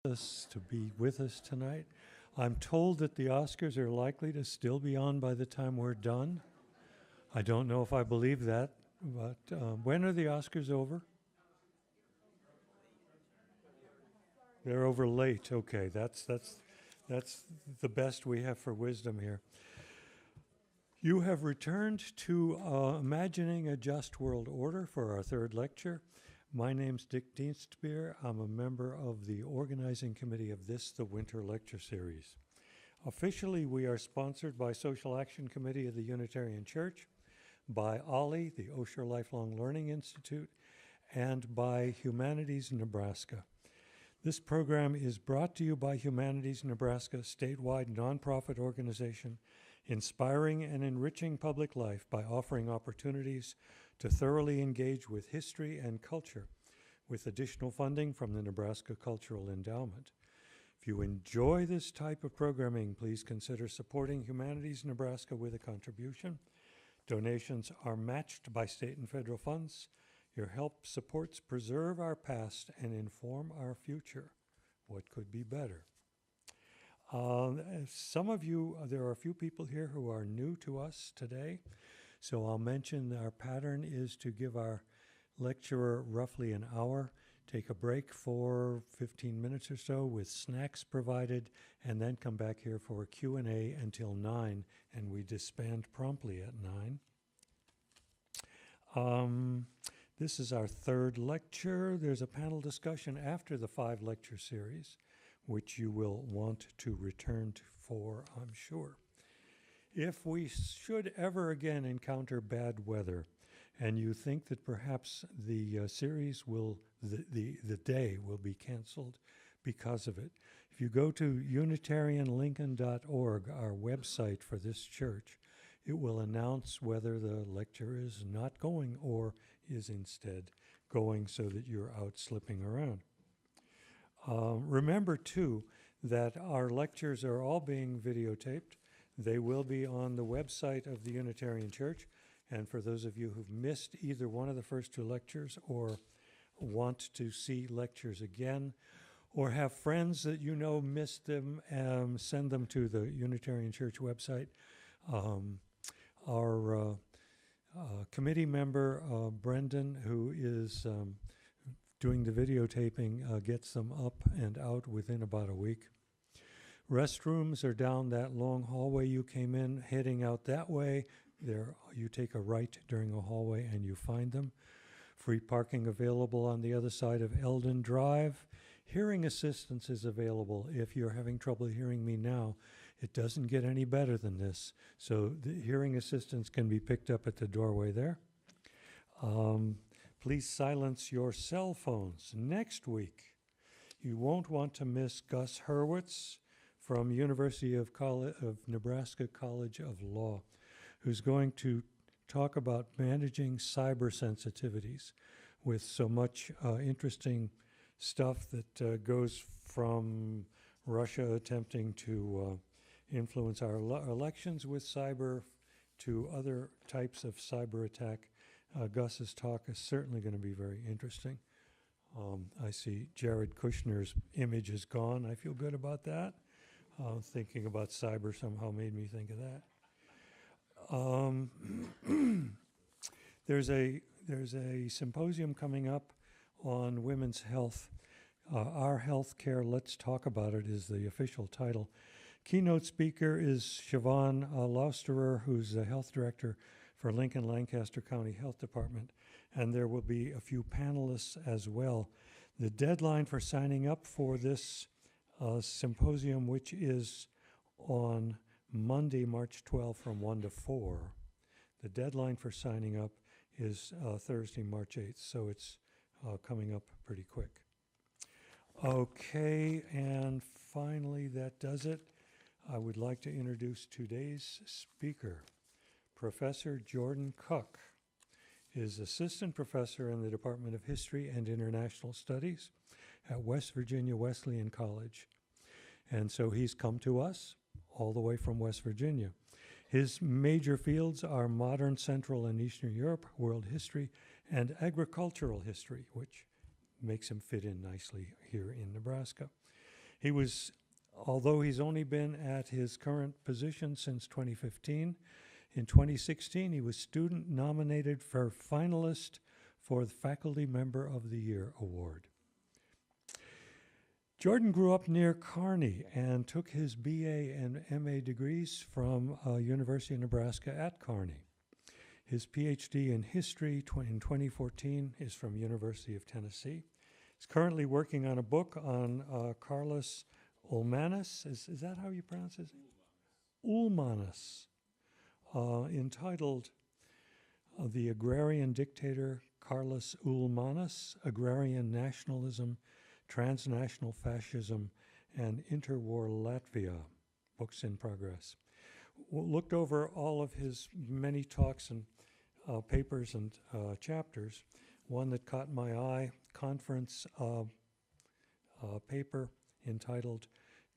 Us to be with us tonight. I'm told that the Oscars are likely to still be on by the time we're done. I don't know if I believe that, but when are the Oscars over? They're over late. Okay, that's the best we have for wisdom here. You have returned to Imagining a Just World Order for our third lecture. My name's Dick Dienstbier. I'm a member of the organizing committee of this, the Winter Lecture Series. Officially, we are sponsored by Social Action Committee of the Unitarian Church, by OLLI, the Osher Lifelong Learning Institute, and by Humanities Nebraska. This program is brought to you by Humanities Nebraska, statewide nonprofit organization, inspiring and enriching public life by offering opportunities to thoroughly engage with history and culture, with additional funding from the Nebraska Cultural Endowment. If you enjoy this type of programming, please consider supporting Humanities Nebraska with a contribution. Donations are matched by state and federal funds. Your help supports preserve our past and inform our future. What could be better? Some of you, there are a few people here who are new to us today. So I'll mention our pattern is to give our lecturer roughly an hour, take a break for 15 minutes or so with snacks provided, and then come back here for a Q&A until 9, and we disband promptly at 9. This is our third lecture. There's a panel discussion after the 5-lecture series, which you will want to return to for, I'm sure. If we should ever again encounter bad weather, and you think that perhaps the series will, the day will be canceled because of it, if you go to unitarianlincoln.org, our website for this church, it will announce whether the lecture is not going or is instead going so that you're out slipping around. Remember, too, that our lectures are all being videotaped. They will be on the website of the Unitarian Church. And for those of you who've missed either one of the first 2 lectures or want to see lectures again, or have friends that you know missed them, send them to the Unitarian Church website. Our committee member, Brendan, who is doing the videotaping, gets them up and out within about a week. Restrooms are down that long hallway you came in, heading out that way. There, you take a right during a hallway and you find them. Free parking available on the other side of Eldon Drive. Hearing assistance is available if you're having trouble hearing me now. It doesn't get any better than this. So the hearing assistance can be picked up at the doorway there. Please silence your cell phones. Next week, you won't want to miss Gus Hurwitz from University of Nebraska College of Law, who's going to talk about managing cyber sensitivities with so much interesting stuff that goes from Russia attempting to influence our elections with cyber to other types of cyber attack. Gus's talk is certainly going to be very interesting. I see Jared Kushner's image is gone. I feel good about that. Thinking about cyber somehow made me think of that. There's a symposium coming up on women's health. Our Health Care, Let's Talk About It is the official title. Keynote speaker is Siobhan Lausterer, who's the health director for Lincoln-Lancaster County Health Department, and there will be a few panelists as well. The deadline for signing up for this symposium, which is on Monday, March 12th from 1 to 4. The deadline for signing up is Thursday, March 8th, so it's coming up pretty quick. Okay, and finally, that does it. I would like to introduce today's speaker. Professor Jordan Kuck is assistant professor in the Department of History and International Studies at West Virginia Wesleyan College. And so he's come to us all the way from West Virginia. His major fields are modern Central and Eastern Europe, world history, and agricultural history, which makes him fit in nicely here in Nebraska. He was, although he's only been at his current position since 2015, in 2016 he was student nominated for finalist for the Faculty Member of the Year award. Jordan grew up near Kearney and took his BA and MA degrees from University of Nebraska at Kearney. His PhD in history in 2014 is from University of Tennessee. He's currently working on a book on Carlos Ulmanis. Is that how you pronounce his name? Ulmanis, entitled The Agrarian Dictator Carlos Ulmanis, Agrarian Nationalism, Transnational Fascism, and Interwar Latvia, books in progress. Looked over all of his many talks and papers and chapters. One that caught my eye, conference paper entitled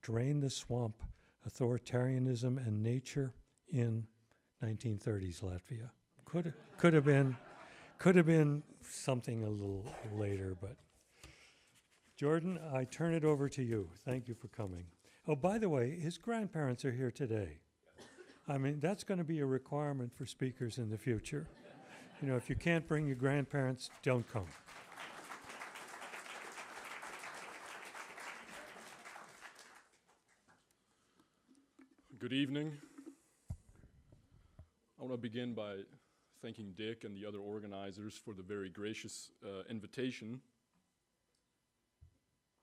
Drain the Swamp, Authoritarianism and Nature in 1930s Latvia. Could have been something a little later, but Jordan, I turn it over to you. Thank you for coming. Oh, by the way, his grandparents are here today. I mean, that's going to be a requirement for speakers in the future. You know, if you can't bring your grandparents, don't come. Good evening. I want to begin by thanking Dick and the other organizers for the very gracious invitation.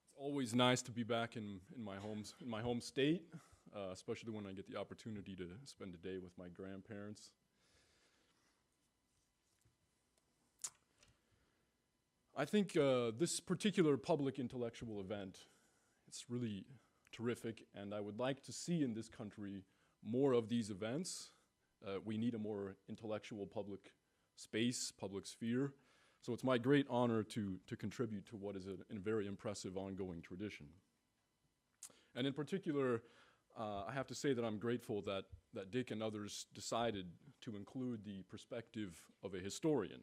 It's always nice to be back in my home state, especially when I get the opportunity to spend a day with my grandparents. I think this particular public intellectual event, it's really terrific, and I would like to see in this country more of these events. We need a more intellectual public space, public sphere. So it's my great honor to contribute to what is a very impressive ongoing tradition. And in particular, I have to say that I'm grateful that Dick and others decided to include the perspective of a historian.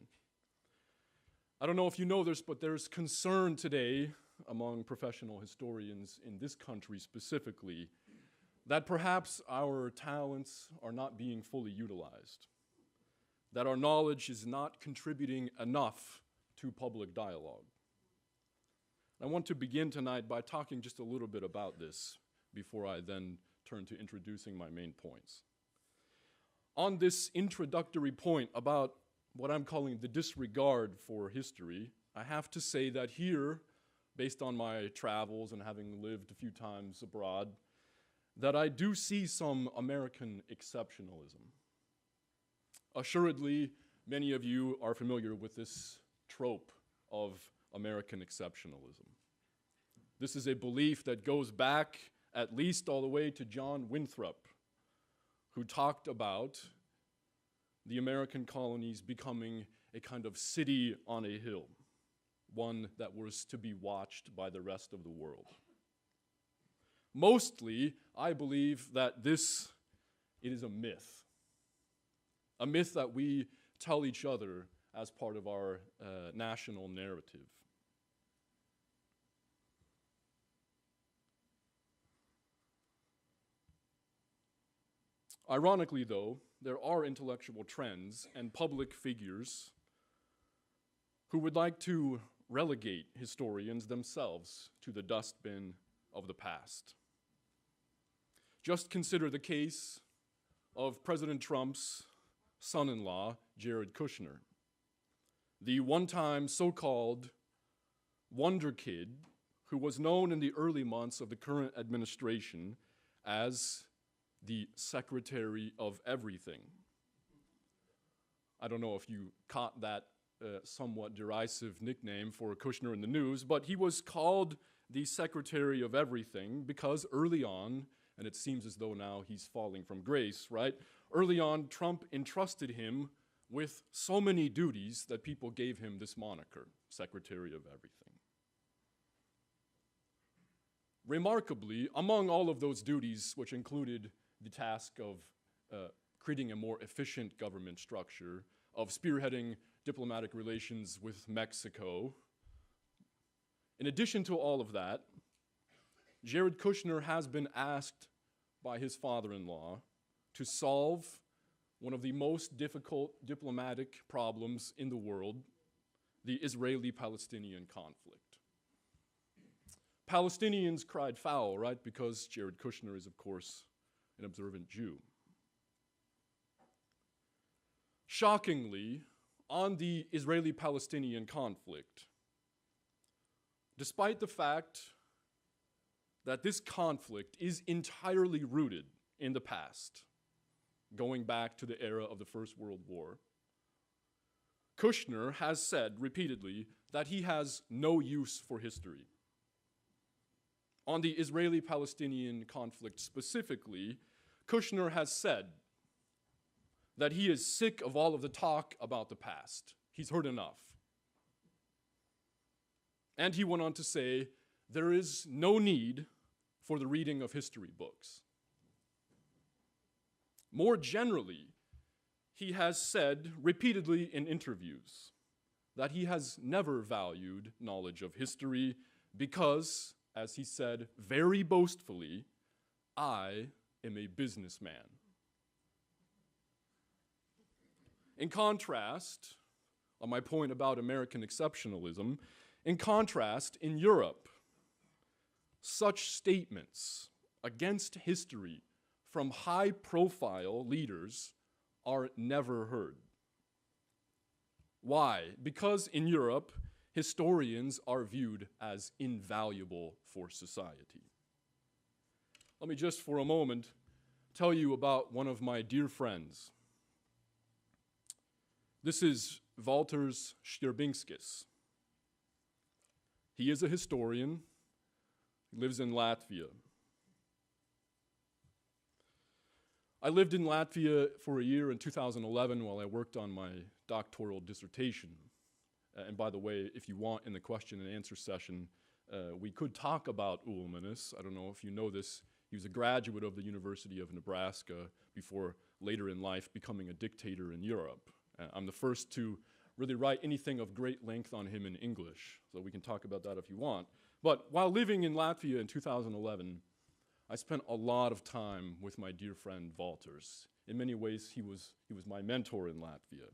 I don't know if you know this, but there's concern today among professional historians in this country specifically that perhaps our talents are not being fully utilized, that our knowledge is not contributing enough to public dialogue. I want to begin tonight by talking just a little bit about this before I then turn to introducing my main points. On this introductory point about what I'm calling the disregard for history, I have to say that here, based on my travels and having lived a few times abroad, that I do see some American exceptionalism. Assuredly, many of you are familiar with this trope of American exceptionalism. This is a belief that goes back at least all the way to John Winthrop, who talked about the American colonies becoming a kind of city on a hill, one that was to be watched by the rest of the world. Mostly, I believe that it is a myth that we tell each other as part of our national narrative. Ironically, though, there are intellectual trends and public figures who would like to relegate historians themselves to the dustbin of the past. Just consider the case of President Trump's son-in-law, Jared Kushner, the one-time so-called wonder kid who was known in the early months of the current administration as the Secretary of Everything. I don't know if you caught that somewhat derisive nickname for Kushner in the news, but he was called the Secretary of Everything because early on, and it seems as though now he's falling from grace, right? Early on, Trump entrusted him with so many duties that people gave him this moniker, Secretary of Everything. Remarkably, among all of those duties, which included the task of creating a more efficient government structure, of spearheading diplomatic relations with Mexico, in addition to all of that, Jared Kushner has been asked by his father-in-law to solve one of the most difficult diplomatic problems in the world, the Israeli-Palestinian conflict. Palestinians cried foul, right? Because Jared Kushner is, of course, an observant Jew. Shockingly, on the Israeli-Palestinian conflict, despite the fact that this conflict is entirely rooted in the past, going back to the era of the First World War, Kushner has said repeatedly that he has no use for history. On the Israeli-Palestinian conflict specifically, Kushner has said that he is sick of all of the talk about the past. He's heard enough. And he went on to say, there is no need for the reading of history books. More generally, he has said repeatedly in interviews that he has never valued knowledge of history because, as he said very boastfully, I am a businessman. In contrast, on my point about American exceptionalism, in contrast, in Europe, such statements against history from high-profile leaders are never heard. Why? Because in Europe, historians are viewed as invaluable for society. Let me just for a moment tell you about one of my dear friends. This is Walters Štrbinskis. He is a historian. He lives in Latvia. I lived in Latvia for a year in 2011 while I worked on my doctoral dissertation. And by the way, if you want, in the question and answer session, we could talk about Ulmanis. I don't know if you know this. He was a graduate of the University of Nebraska before later in life becoming a dictator in Europe. I'm the first to really write anything of great length on him in English, so we can talk about that if you want. But while living in Latvia in 2011, I spent a lot of time with my dear friend Walters. In many ways, he was my mentor in Latvia.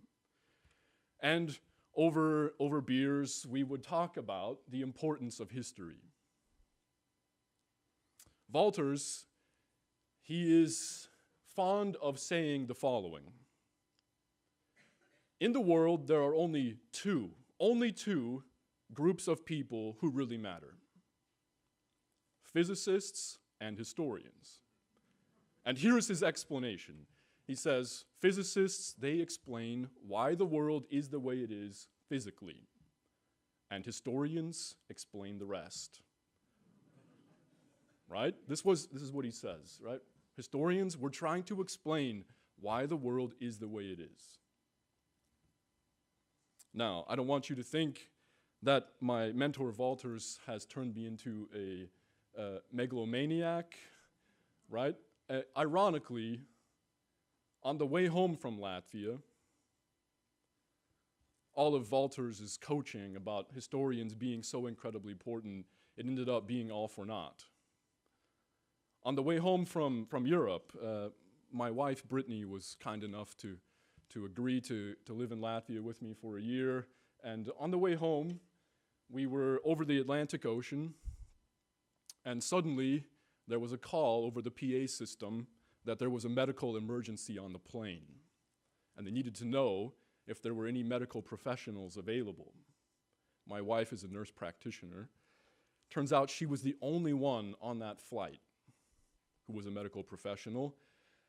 And over beers, we would talk about the importance of history. Walters, he is fond of saying the following. In the world, there are only two groups of people who really matter. Physicists and historians. And here's his explanation. He says, physicists, they explain why the world is the way it is physically. And historians explain the rest. Right? This is what he says, right? Historians, we're trying to explain why the world is the way it is. Now, I don't want you to think that my mentor Walters has turned me into a megalomaniac, right? Ironically, on the way home from Latvia, all of Walters' coaching about historians being so incredibly important, it ended up being all for naught. On the way home from Europe, my wife Brittany was kind enough to agree to live in Latvia with me for a year. And on the way home, we were over the Atlantic Ocean, and suddenly there was a call over the PA system that there was a medical emergency on the plane. And they needed to know if there were any medical professionals available. My wife is a nurse practitioner. Turns out she was the only one on that flight who was a medical professional.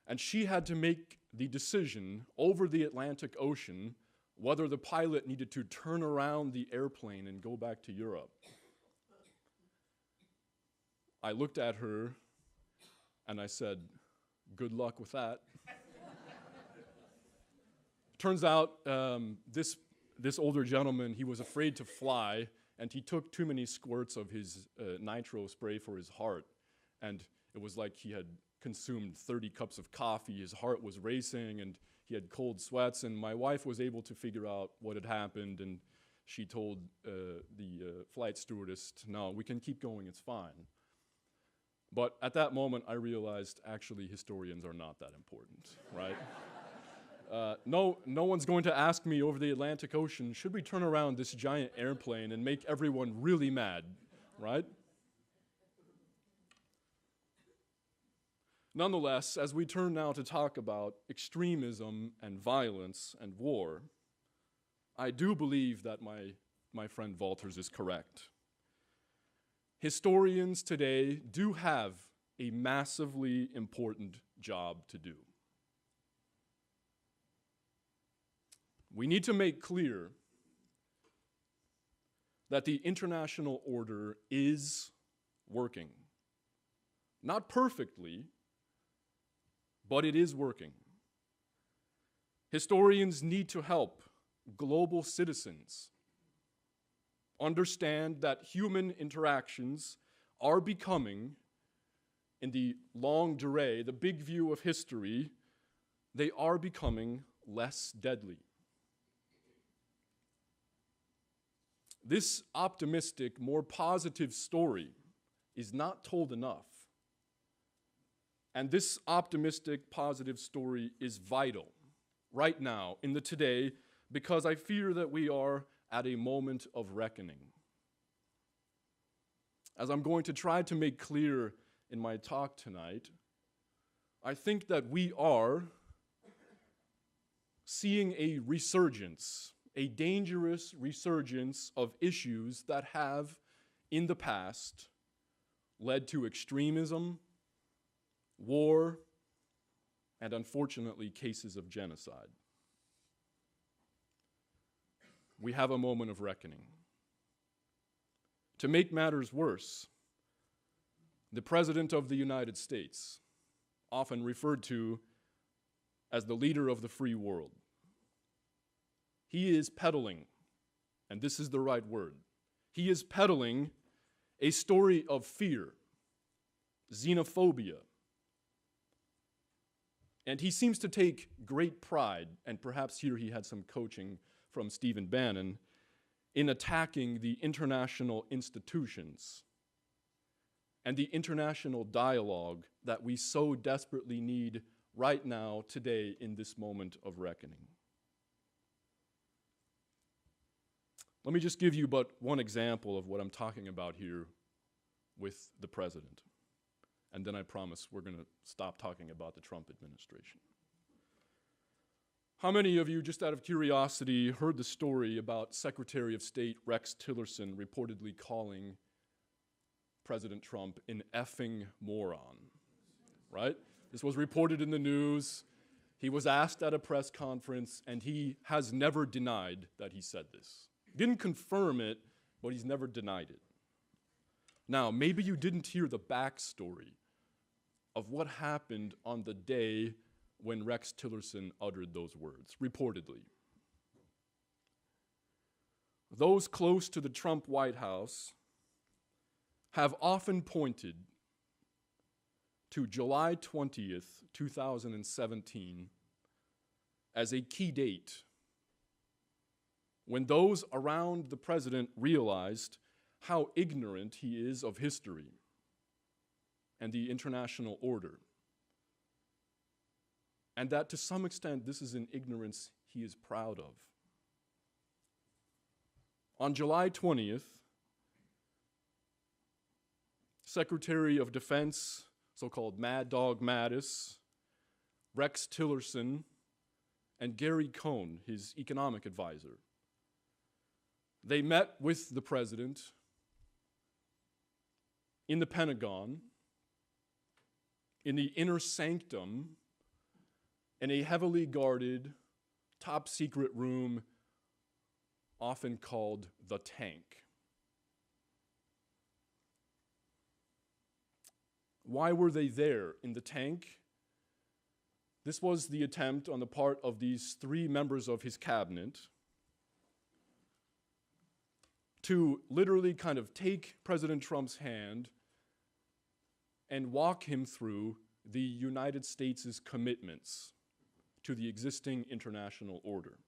And she had to make the decision over the Atlantic Ocean whether the pilot needed to turn around the airplane and go back to Europe. I looked at her and I said, good luck with that. Turns out this older gentleman, he was afraid to fly, and he took too many squirts of his nitro spray for his heart. And it was like he had consumed 30 cups of coffee. His heart was racing, and he had cold sweats. And my wife was able to figure out what had happened, and she told the flight stewardess, no, we can keep going, it's fine. But at that moment, I realized actually historians are not that important, right? No one's going to ask me over the Atlantic Ocean, should we turn around this giant airplane and make everyone really mad, right? Nonetheless, as we turn now to talk about extremism and violence and war, I do believe that my friend Walters is correct. Historians today do have a massively important job to do. We need to make clear that the international order is working. Not perfectly, but it is working. Historians need to help global citizens understand that human interactions are becoming, in the longue durée, the big view of history, they are becoming less deadly. This optimistic, more positive story is not told enough. And this optimistic, positive story is vital right now, in the today, because I fear that we are at a moment of reckoning. As I'm going to try to make clear in my talk tonight, I think that we are seeing a resurgence, a dangerous resurgence of issues that have, in the past, led to extremism, war, and unfortunately, cases of genocide. We have a moment of reckoning. To make matters worse, the President of the United States, often referred to as the leader of the free world, he is peddling, and this is the right word, he is peddling a story of fear, xenophobia, and he seems to take great pride, and perhaps here he had some coaching from Stephen Bannon, in attacking the international institutions and the international dialogue that we so desperately need right now, today, in this moment of reckoning. Let me just give you but one example of what I'm talking about here with the president. And then I promise we're going to stop talking about the Trump administration. How many of you, just out of curiosity, heard the story about Secretary of State Rex Tillerson reportedly calling President Trump an effing moron, right? This was reported in the news. He was asked at a press conference, and he has never denied that he said this. He didn't confirm it, but he's never denied it. Now, maybe you didn't hear the backstory of what happened on the day when Rex Tillerson uttered those words, reportedly. Those close to the Trump White House have often pointed to July 20th, 2017 as a key date when those around the president realized how ignorant he is of history and the international order, and that to some extent this is an ignorance he is proud of. On July 20th, Secretary of Defense, so-called Mad Dog Mattis, Rex Tillerson, and Gary Cohn, his economic advisor, they met with the president in the Pentagon, in the inner sanctum, in a heavily guarded, top-secret room often called the Tank. Why were they there in the Tank? This was the attempt on the part of these three members of his cabinet to literally kind of take President Trump's hand and walk him through the United States' commitments to the existing international order.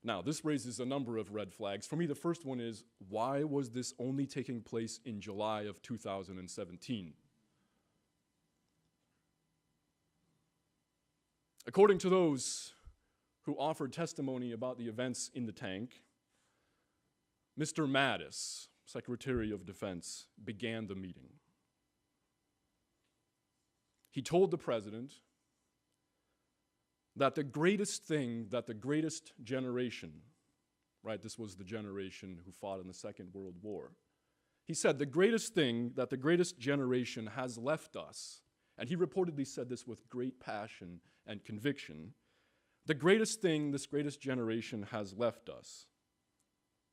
Now, this raises a number of red flags. For me, the first one is, why was this only taking place in July of 2017? According to those who offered testimony about the events in the tank, Mr. Mattis, Secretary of Defense, began the meeting. He told the president that the greatest thing that the greatest generation, right, this was the generation who fought in the Second World War. He said the greatest thing that the greatest generation has left us, and he reportedly said this with great passion and conviction, the greatest thing this greatest generation has left us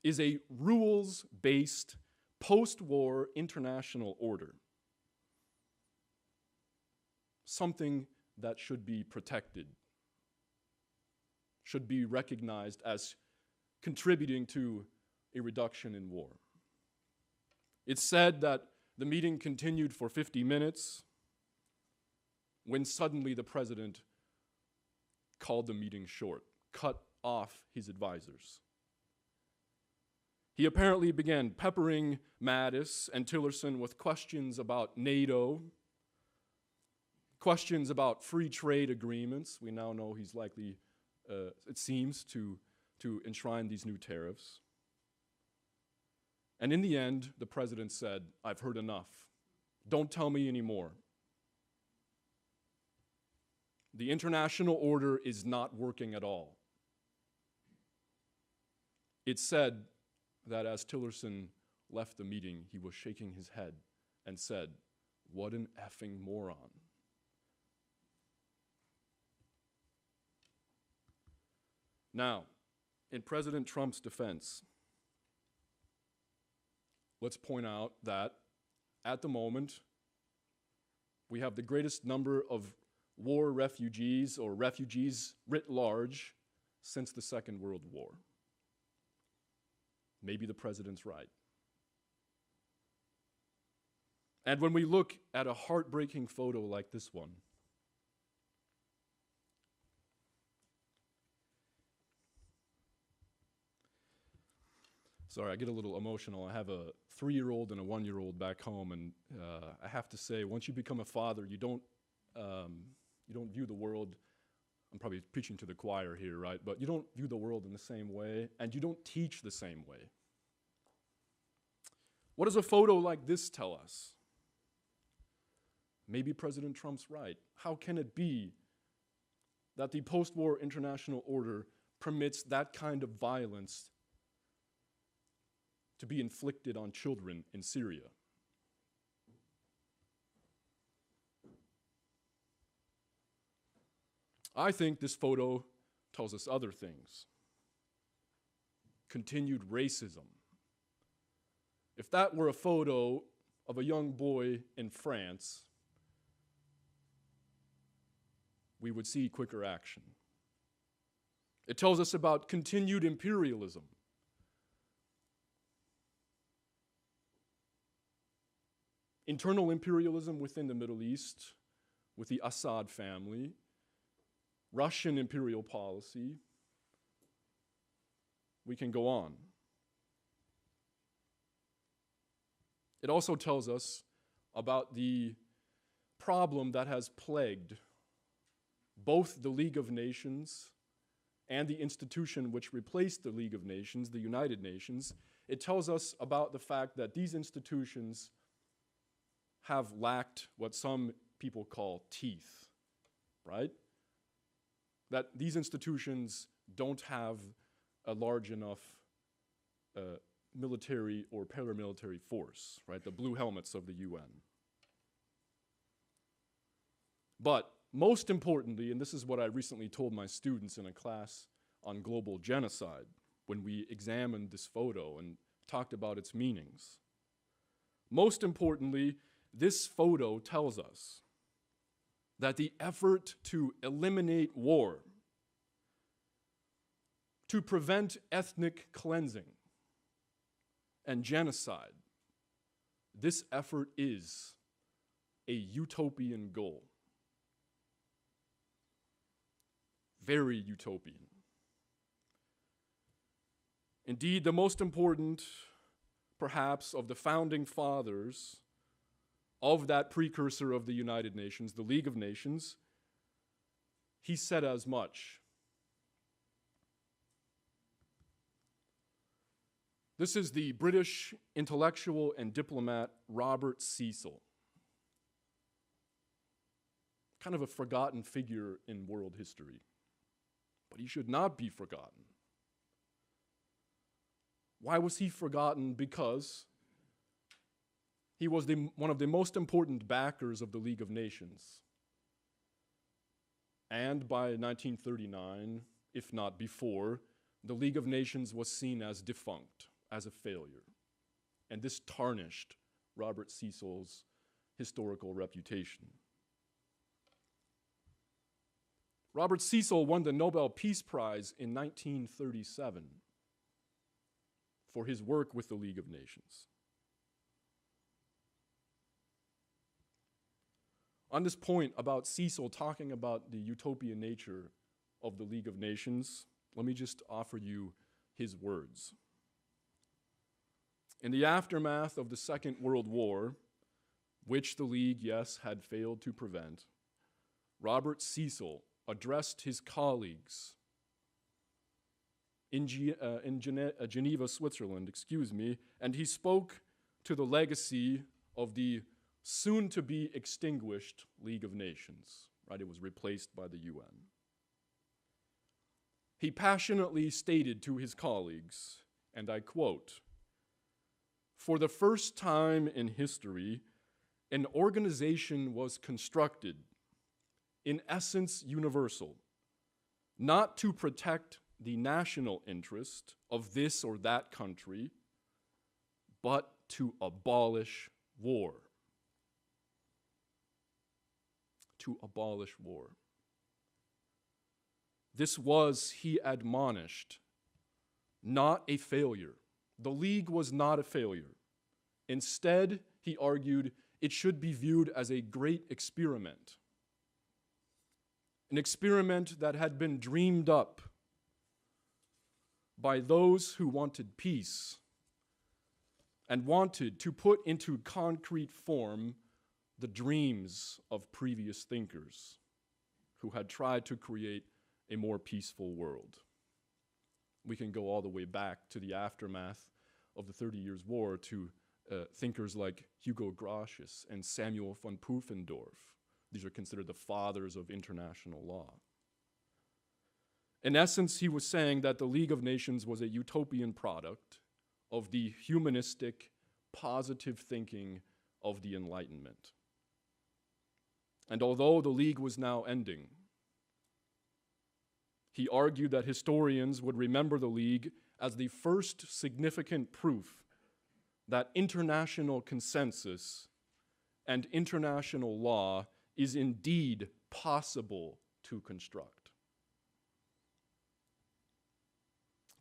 is a rules-based post-war international order, something that should be protected, should be recognized as contributing to a reduction in war. It's said that the meeting continued for 50 minutes when suddenly the president called the meeting short, cut off his advisors. He apparently began peppering Mattis and Tillerson with questions about NATO, questions about free trade agreements. We now know he's likely, it seems, to enshrine these new tariffs. And in the end, the president said, "I've heard enough. Don't tell me anymore. The international order is not working at all." It's said that as Tillerson left the meeting, he was shaking his head and said, "What an effing moron." Now, in President Trump's defense, let's point out that at the moment, we have the greatest number of war refugees or refugees writ large since the Second World War. Maybe the president's right. And when we look at a heartbreaking photo like this one, sorry, I get a little emotional. I have a 3-year-old and a 1-year-old back home, and I have to say, once you become a father, you don't view the world, I'm probably preaching to the choir here, right? But you don't view the world in the same way, and you don't teach the same way. What does a photo like this tell us? Maybe President Trump's right. How can it be that the post-war international order permits that kind of violence to be inflicted on children in Syria? I think this photo tells us other things. Continued racism. If that were a photo of a young boy in France, we would see quicker action. It tells us about continued imperialism. Internal imperialism within the Middle East, with the Assad family, Russian imperial policy. We can go on. It also tells us about the problem that has plagued both the League of Nations and the institution which replaced the League of Nations, the United Nations. It tells us about the fact that these institutions have lacked what some people call teeth, right? That these institutions don't have a large enough military or paramilitary force, right? The blue helmets of the UN. But most importantly, and this is what I recently told my students in a class on global genocide when we examined this photo and talked about its meanings. Most importantly, this photo tells us that the effort to eliminate war, to prevent ethnic cleansing and genocide, this effort is a utopian goal. Very utopian. Indeed, the most important, perhaps, of the founding fathers of that precursor of the United Nations, the League of Nations, he said as much. This is the British intellectual and diplomat Robert Cecil, kind of a forgotten figure in world history, but he should not be forgotten. Why was he forgotten? Because he was one of the most important backers of the League of Nations. And by 1939, if not before, the League of Nations was seen as defunct, as a failure. And this tarnished Robert Cecil's historical reputation. Robert Cecil won the Nobel Peace Prize in 1937 for his work with the League of Nations. On this point about Cecil talking about the utopian nature of the League of Nations, let me just offer you his words. In the aftermath of the Second World War, which the League, yes, had failed to prevent, Robert Cecil addressed his colleagues in Geneva, Switzerland, and he spoke to the legacy of the soon-to-be extinguished League of Nations, right? It was replaced by the UN. He passionately stated to his colleagues, and I quote, "For the first time in history, an organization was constructed, in essence universal, not to protect the national interest of this or that country, but to abolish war." To abolish war. This was, he admonished, not a failure. The League was not a failure. Instead, he argued, it should be viewed as a great experiment. An experiment that had been dreamed up by those who wanted peace and wanted to put into concrete form the dreams of previous thinkers who had tried to create a more peaceful world. We can go all the way back to the aftermath of the 30 Years' War to thinkers like Hugo Grotius and Samuel von Pufendorf. These are considered the fathers of international law. In essence, he was saying that the League of Nations was a utopian product of the humanistic, positive thinking of the Enlightenment. And although the League was now ending, he argued that historians would remember the League as the first significant proof that international consensus and international law is indeed possible to construct.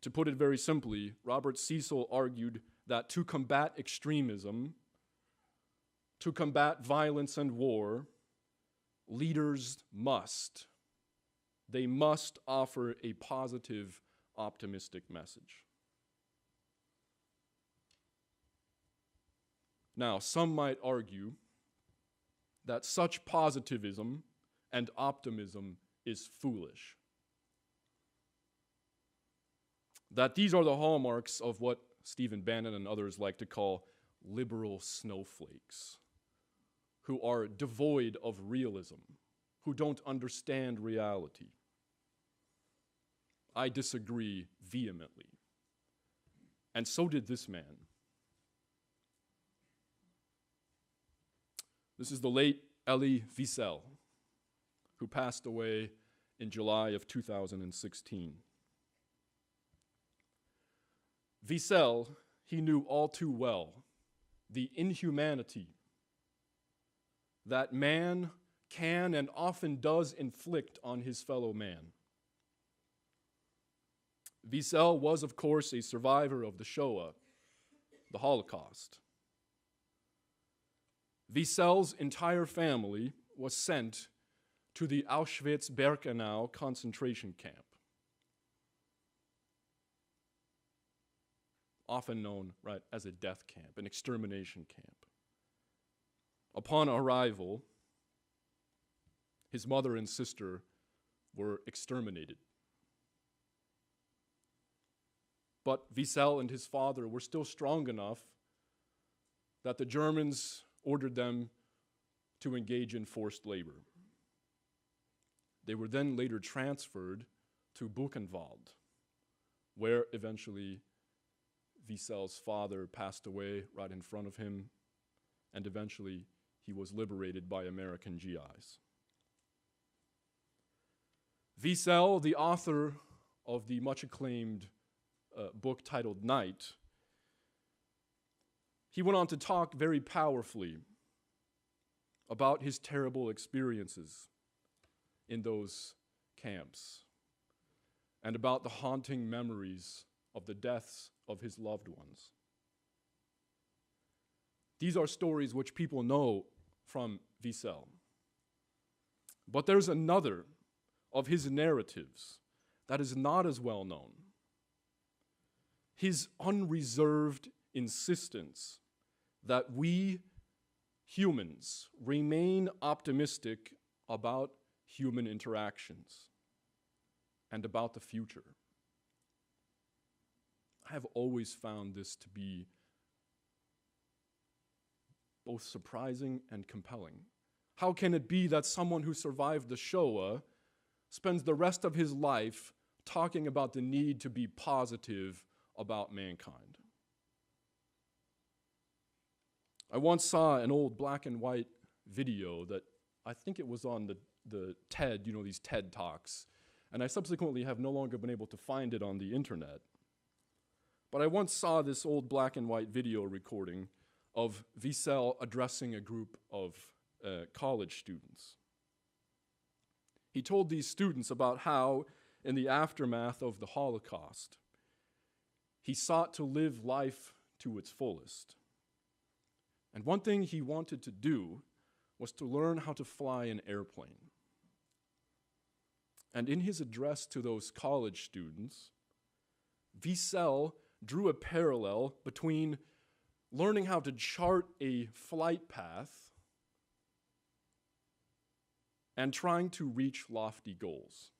To put it very simply, Robert Cecil argued that to combat extremism, to combat violence and war, leaders must offer a positive, optimistic message. Now, some might argue that such positivism and optimism is foolish. That these are the hallmarks of what Stephen Bannon and others like to call liberal snowflakes, who are devoid of realism, who don't understand reality. I disagree vehemently. And so did this man. This is the late Elie Wiesel, who passed away in July of 2016. Wiesel, he knew all too well the inhumanity that man can and often does inflict on his fellow man. Wiesel was, of course, a survivor of the Shoah, the Holocaust. Wiesel's entire family was sent to the Auschwitz-Birkenau concentration camp. often known, right, as a death camp, an extermination camp. Upon arrival, his mother and sister were exterminated. But Wiesel and his father were still strong enough that the Germans ordered them to engage in forced labor. They were then later transferred to Buchenwald, where eventually Wiesel's father passed away right in front of him, and eventually he was liberated by American GIs. Wiesel, the author of the much acclaimed book titled Night, he went on to talk very powerfully about his terrible experiences in those camps and about the haunting memories of the deaths of his loved ones. These are stories which people know from Wiesel. But there's another of his narratives that is not as well known. His unreserved insistence that we humans remain optimistic about human interactions and about the future. I have always found this to be both surprising and compelling. How can it be that someone who survived the Shoah spends the rest of his life talking about the need to be positive about mankind? I once saw an old black and white video that I think it was on the TED, these TED Talks, and I subsequently have no longer been able to find it on the internet. But I once saw this old black and white video recording of Wiesel addressing a group of college students. He told these students about how, in the aftermath of the Holocaust, he sought to live life to its fullest. And one thing he wanted to do was to learn how to fly an airplane. And in his address to those college students, Wiesel drew a parallel between learning how to chart a flight path and trying to reach lofty goals,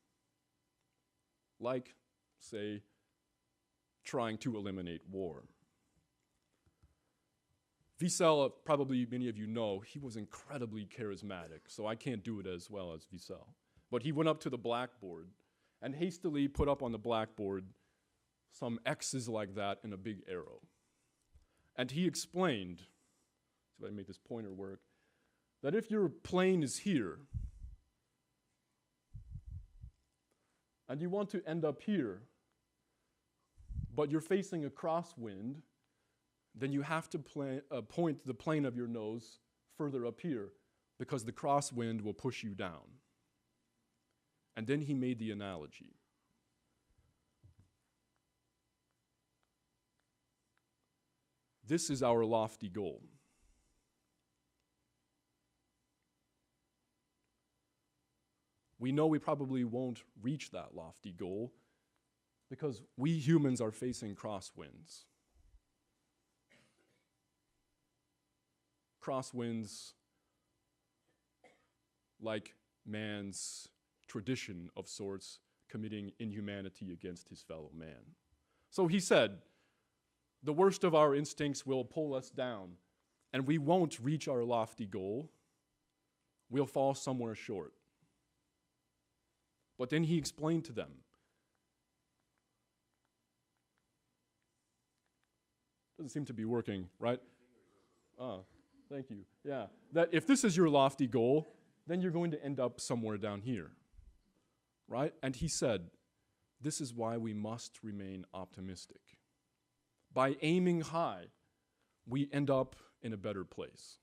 like, say, trying to eliminate war. Wiesel, probably many of you know, he was incredibly charismatic, so I can't do it as well as Wiesel. But he went up to the blackboard and hastily put up on the blackboard some X's like that and a big arrow. And he explained, so I make this pointer work, that if your plane is here and you want to end up here, but you're facing a crosswind, then you have to point the plane of your nose further up here because the crosswind will push you down. And then he made the analogy. This is our lofty goal. We know we probably won't reach that lofty goal because we humans are facing crosswinds. Crosswinds like man's tradition of sorts committing inhumanity against his fellow man. So he said, the worst of our instincts will pull us down, and we won't reach our lofty goal. We'll fall somewhere short. But then he explained to them, doesn't seem to be working, right? Thank you. Yeah, that if this is your lofty goal, then you're going to end up somewhere down here, right? And he said, this is why we must remain optimistic. By aiming high, we end up in a better place.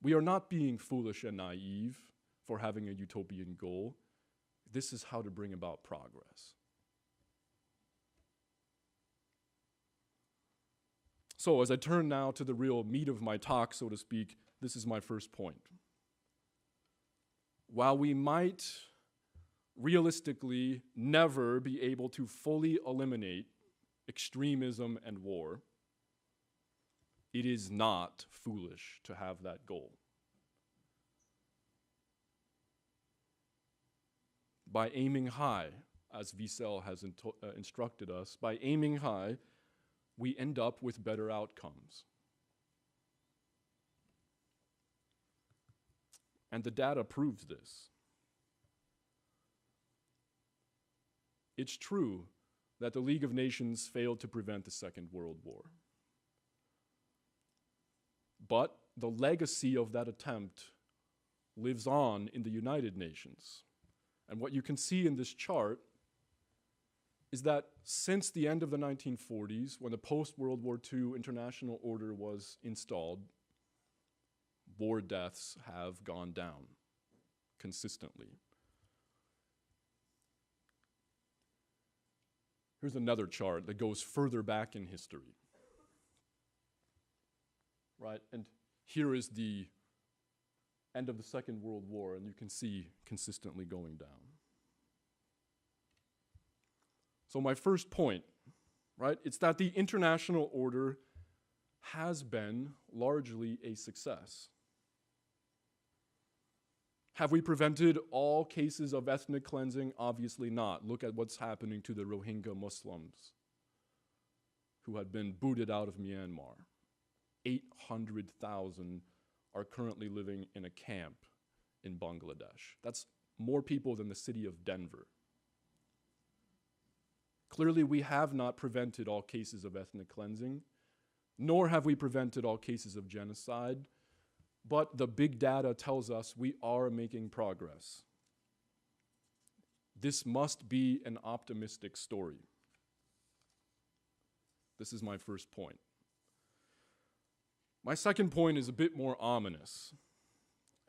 We are not being foolish and naive for having a utopian goal. This is how to bring about progress. So as I turn now to the real meat of my talk, so to speak, this is my first point. While we might realistically never be able to fully eliminate extremism, and war, it is not foolish to have that goal. By aiming high, as Wiesel has instructed us, by aiming high, we end up with better outcomes. And the data proves this. It's true that the League of Nations failed to prevent the Second World War. But the legacy of that attempt lives on in the United Nations. And what you can see in this chart is that since the end of the 1940s, when the post-World War II international order was installed, war deaths have gone down consistently. Here's another chart that goes further back in history. Right, and here is the end of the Second World War, and you can see consistently going down. So my first point, right, it's that the international order has been largely a success. Have we prevented all cases of ethnic cleansing? Obviously not. Look at what's happening to the Rohingya Muslims who had been booted out of Myanmar. 800,000 are currently living in a camp in Bangladesh. That's more people than the city of Denver. Clearly, we have not prevented all cases of ethnic cleansing, nor have we prevented all cases of genocide, but the big data tells us we are making progress. This must be an optimistic story. This is my first point. My second point is a bit more ominous.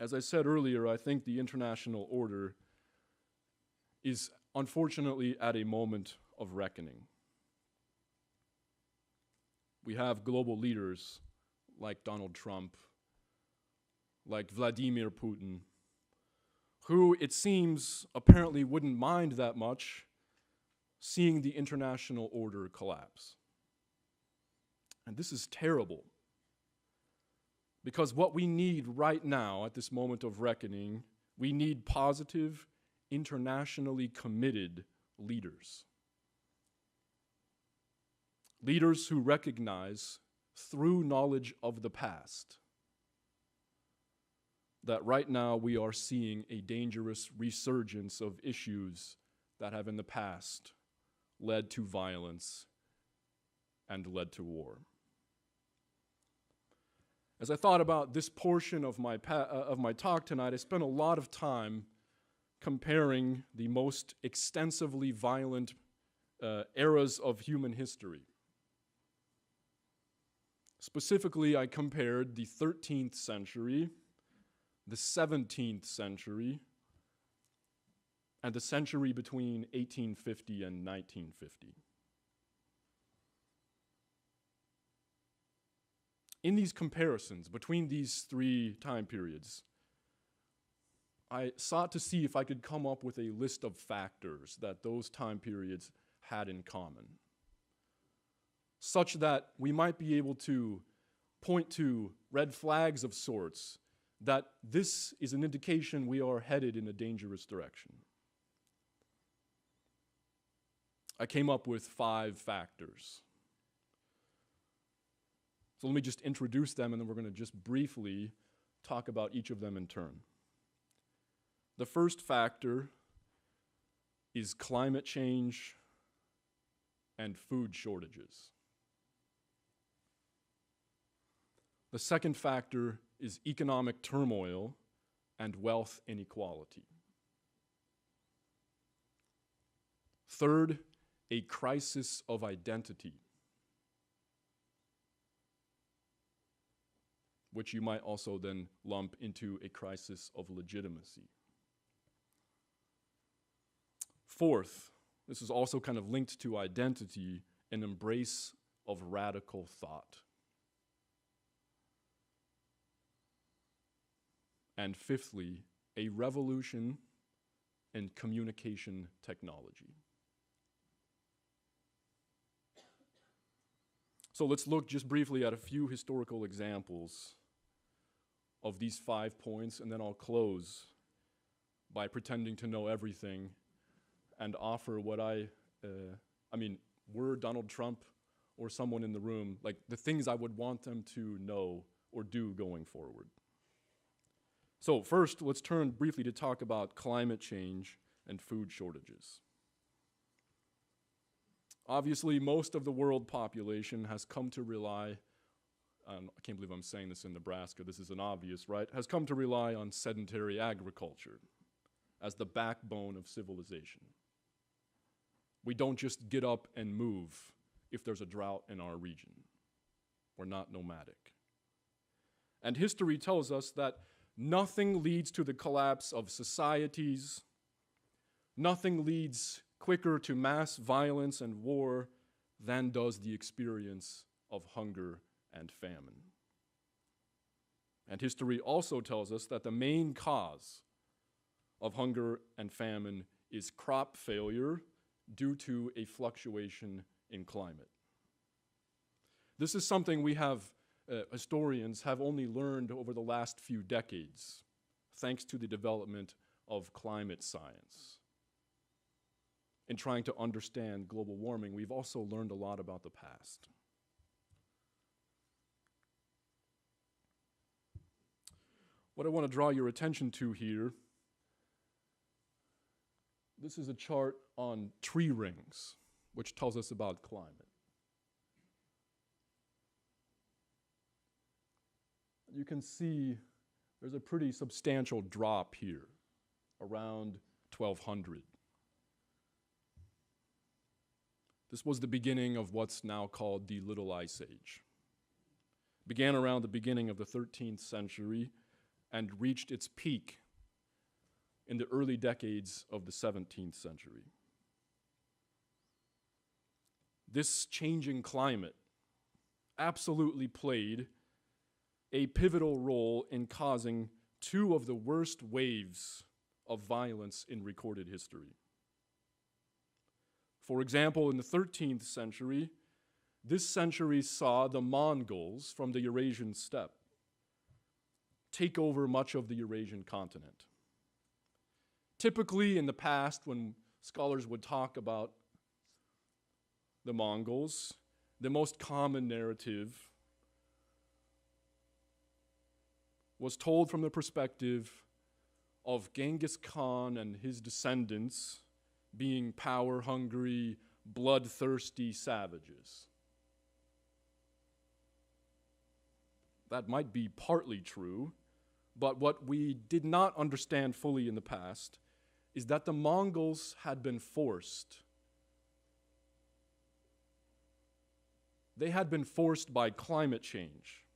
As I said earlier, I think the international order is unfortunately at a moment of reckoning. We have global leaders like Donald Trump, like Vladimir Putin, who it seems apparently wouldn't mind that much seeing the international order collapse. And this is terrible, because what we need right now at this moment of reckoning, we need positive, internationally committed leaders. Leaders who recognize through knowledge of the past that right now we are seeing a dangerous resurgence of issues that have in the past led to violence and led to war. As I thought about this portion of my talk tonight, I spent a lot of time comparing the most extensively violent eras of human history. Specifically, I compared the 13th century, the 17th century, and the century between 1850 and 1950. In these comparisons between these three time periods, I sought to see if I could come up with a list of factors that those time periods had in common, such that we might be able to point to red flags of sorts that this is an indication we are headed in a dangerous direction. I came up with 5 factors. So let me just introduce them, and then we're going to just briefly talk about each of them in turn. The first factor is climate change and food shortages. The second factor is economic turmoil and wealth inequality. Third, a crisis of identity, which you might also then lump into a crisis of legitimacy. Fourth, this is also kind of linked to identity, an embrace of radical thought. And fifthly, a revolution in communication technology. So let's look just briefly at a few historical examples of these 5 points, and then I'll close by pretending to know everything and offer what were Donald Trump or someone in the room, like the things I would want them to know or do going forward. So first, let's turn briefly to talk about climate change and food shortages. Obviously, most of the world population has come to rely, I can't believe I'm saying this in Nebraska, this isn't obvious, right? Has come to rely on sedentary agriculture as the backbone of civilization. We don't just get up and move if there's a drought in our region. We're not nomadic. And history tells us that nothing leads to the collapse of societies, nothing leads quicker to mass violence and war than does the experience of hunger and famine. And history also tells us that the main cause of hunger and famine is crop failure due to a fluctuation in climate. This is something we have, historians have only learned over the last few decades, thanks to the development of climate science. In trying to understand global warming, we've also learned a lot about the past. What I want to draw your attention to here, this is a chart on tree rings, which tells us about climate. You can see there's a pretty substantial drop here, around 1200. This was the beginning of what's now called the Little Ice Age. It began around the beginning of the 13th century and reached its peak in the early decades of the 17th century. This changing climate absolutely played a pivotal role in causing two of the worst waves of violence in recorded history. For example, in the 13th century, this century saw the Mongols from the Eurasian steppe take over much of the Eurasian continent. Typically, in the past, when scholars would talk about the Mongols, the most common narrative was told from the perspective of Genghis Khan and his descendants being power-hungry, bloodthirsty savages. That might be partly true, but what we did not understand fully in the past is that the Mongols had been forced. They had been forced by climate change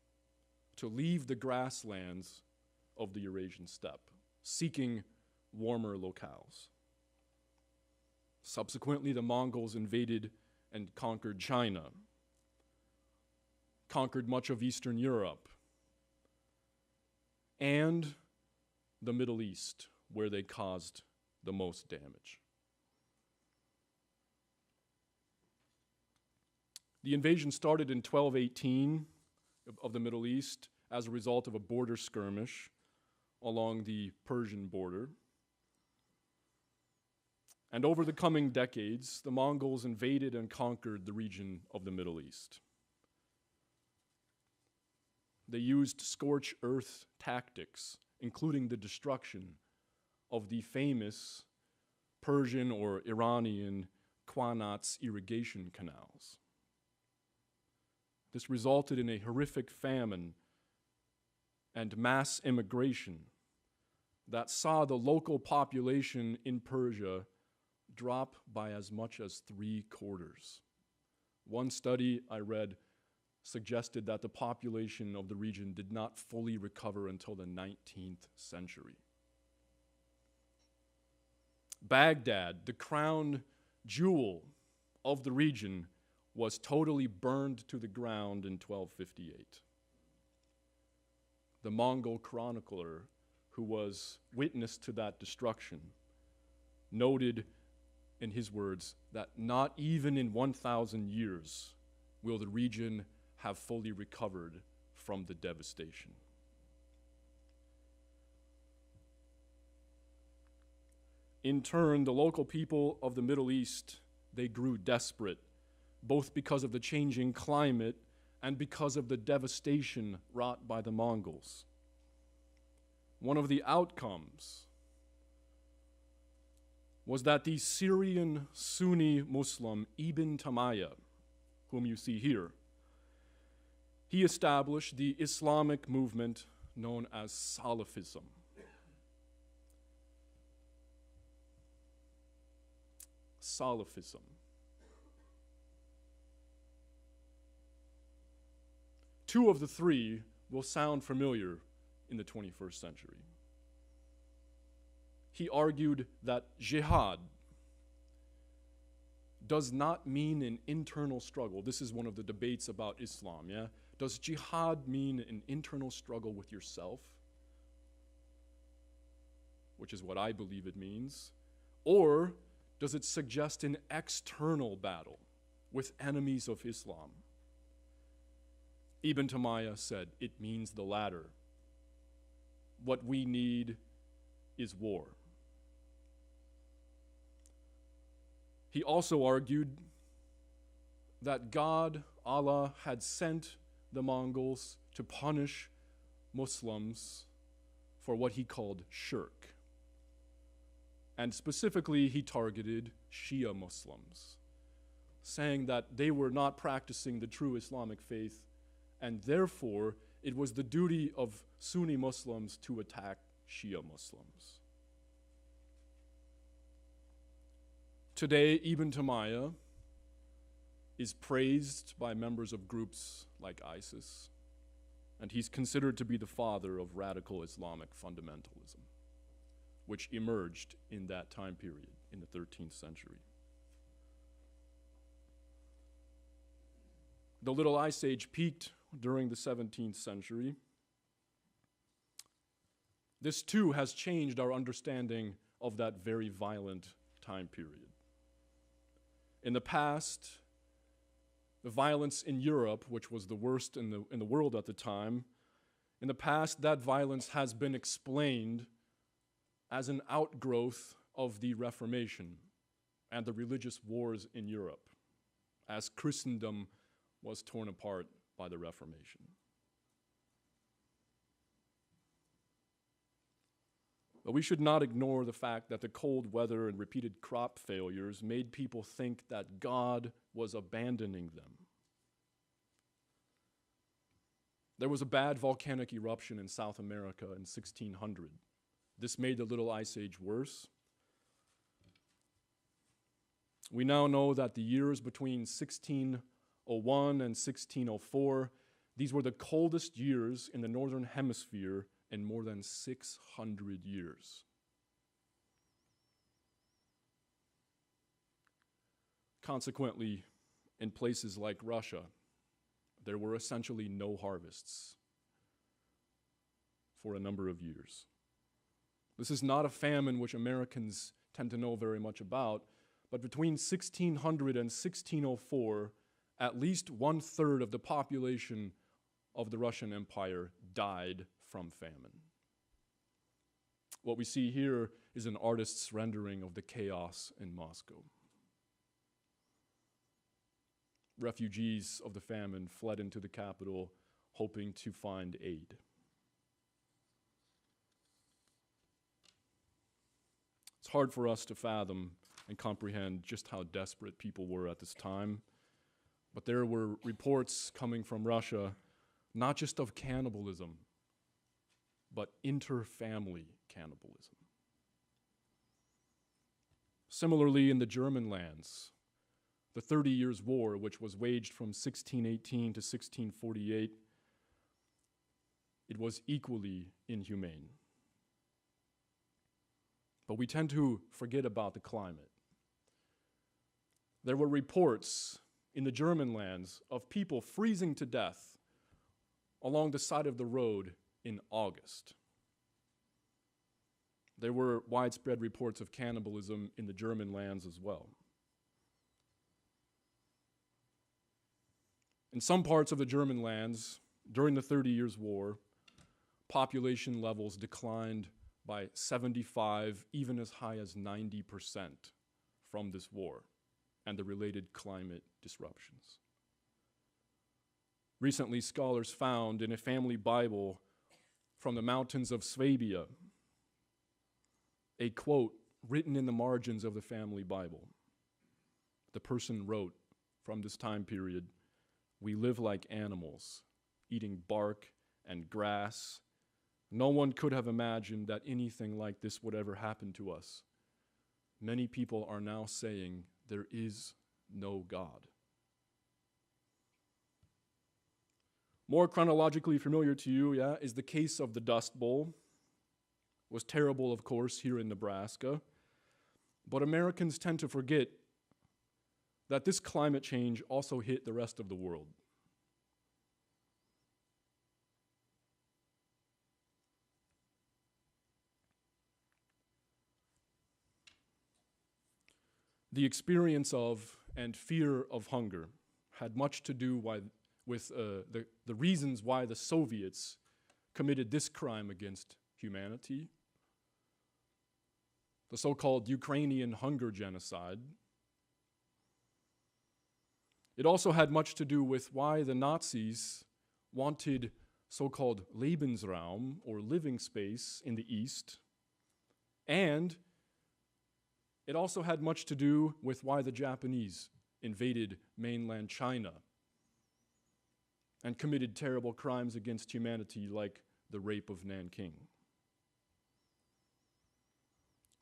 to leave the grasslands of the Eurasian steppe, seeking warmer locales. Subsequently, the Mongols invaded and conquered China, conquered much of Eastern Europe, and the Middle East, where they caused the most damage. The invasion started in 1218 of the Middle East as a result of a border skirmish along the Persian border. And over the coming decades, the Mongols invaded and conquered the region of the Middle East. They used scorched earth tactics, including the destruction of the famous Persian or Iranian Qanats irrigation canals. This resulted in a horrific famine and mass immigration that saw the local population in Persia drop by as much as 3/4. One study I read suggested that the population of the region did not fully recover until the 19th century. Baghdad, the crown jewel of the region, was totally burned to the ground in 1258. The Mongol chronicler, who was witness to that destruction, noted in his words that not even in 1,000 years will the region have fully recovered from the devastation. In turn, the local people of the Middle East, they grew desperate, both because of the changing climate and because of the devastation wrought by the Mongols. One of the outcomes was that the Syrian Sunni Muslim Ibn Taymiyyah, whom you see here, he established the Islamic movement known as Salafism. Salafism. Two of the three will sound familiar in the 21st century. He argued that jihad does not mean an internal struggle. This is one of the debates about Islam, yeah? Does jihad mean an internal struggle with yourself? Which is what I believe it means. Or does it suggest an external battle with enemies of Islam? Ibn Taymiyyah said it means the latter. What we need is war. He also argued that God, Allah, had sent the Mongols to punish Muslims for what he called shirk. And specifically, he targeted Shia Muslims, saying that they were not practicing the true Islamic faith, and therefore it was the duty of Sunni Muslims to attack Shia Muslims. Today, Ibn Taymiyyah is praised by members of groups like ISIS, and he's considered to be the father of radical Islamic fundamentalism, which emerged in that time period in the 13th century. The Little Ice Age peaked during the 17th century. This too has changed our understanding of that very violent time period. In the past, the violence in Europe, which was the worst in the world at the time, in the past, that violence has been explained as an outgrowth of the Reformation and the religious wars in Europe, as Christendom was torn apart by the Reformation. But we should not ignore the fact that the cold weather and repeated crop failures made people think that God was abandoning them. There was a bad volcanic eruption in South America in 1600. This made the Little Ice Age worse. We now know that the years between 1601 and 1604, these were the coldest years in the Northern Hemisphere in more than 600 years. Consequently, in places like Russia, there were essentially no harvests for a number of years. This is not a famine which Americans tend to know very much about, but between 1600 and 1604, at least 1/3 of the population of the Russian Empire died from famine. What we see here is an artist's rendering of the chaos in Moscow. Refugees of the famine fled into the capital, hoping to find aid. It's hard for us to fathom and comprehend just how desperate people were at this time, but there were reports coming from Russia, not just of cannibalism, but inter-family cannibalism. Similarly, in the German lands, the 30 Years' War, which was waged from 1618 to 1648, it was equally inhumane. But we tend to forget about the climate. There were reports in the German lands of people freezing to death along the side of the road in August. There were widespread reports of cannibalism in the German lands as well. In some parts of the German lands, during the 30 Years' War, population levels declined by 75, even as high as 90% from this war and the related climate disruptions. Recently, scholars found in a family Bible from the mountains of Swabia a quote written in the margins of the family Bible. The person wrote from this time period, "We live like animals, eating bark and grass. No one could have imagined that anything like this would ever happen to us. Many people are now saying there is no God." More chronologically familiar to you, is the case of the Dust Bowl. It was terrible, of course, here in Nebraska. But Americans tend to forget that this climate change also hit the rest of the world. The experience of and fear of hunger had much to do with the reasons why the Soviets committed this crime against humanity, the so-called Ukrainian hunger genocide. It also had much to do with why the Nazis wanted so-called Lebensraum, or living space, in the East, and it also had much to do with why the Japanese invaded mainland China and committed terrible crimes against humanity like the rape of Nanking.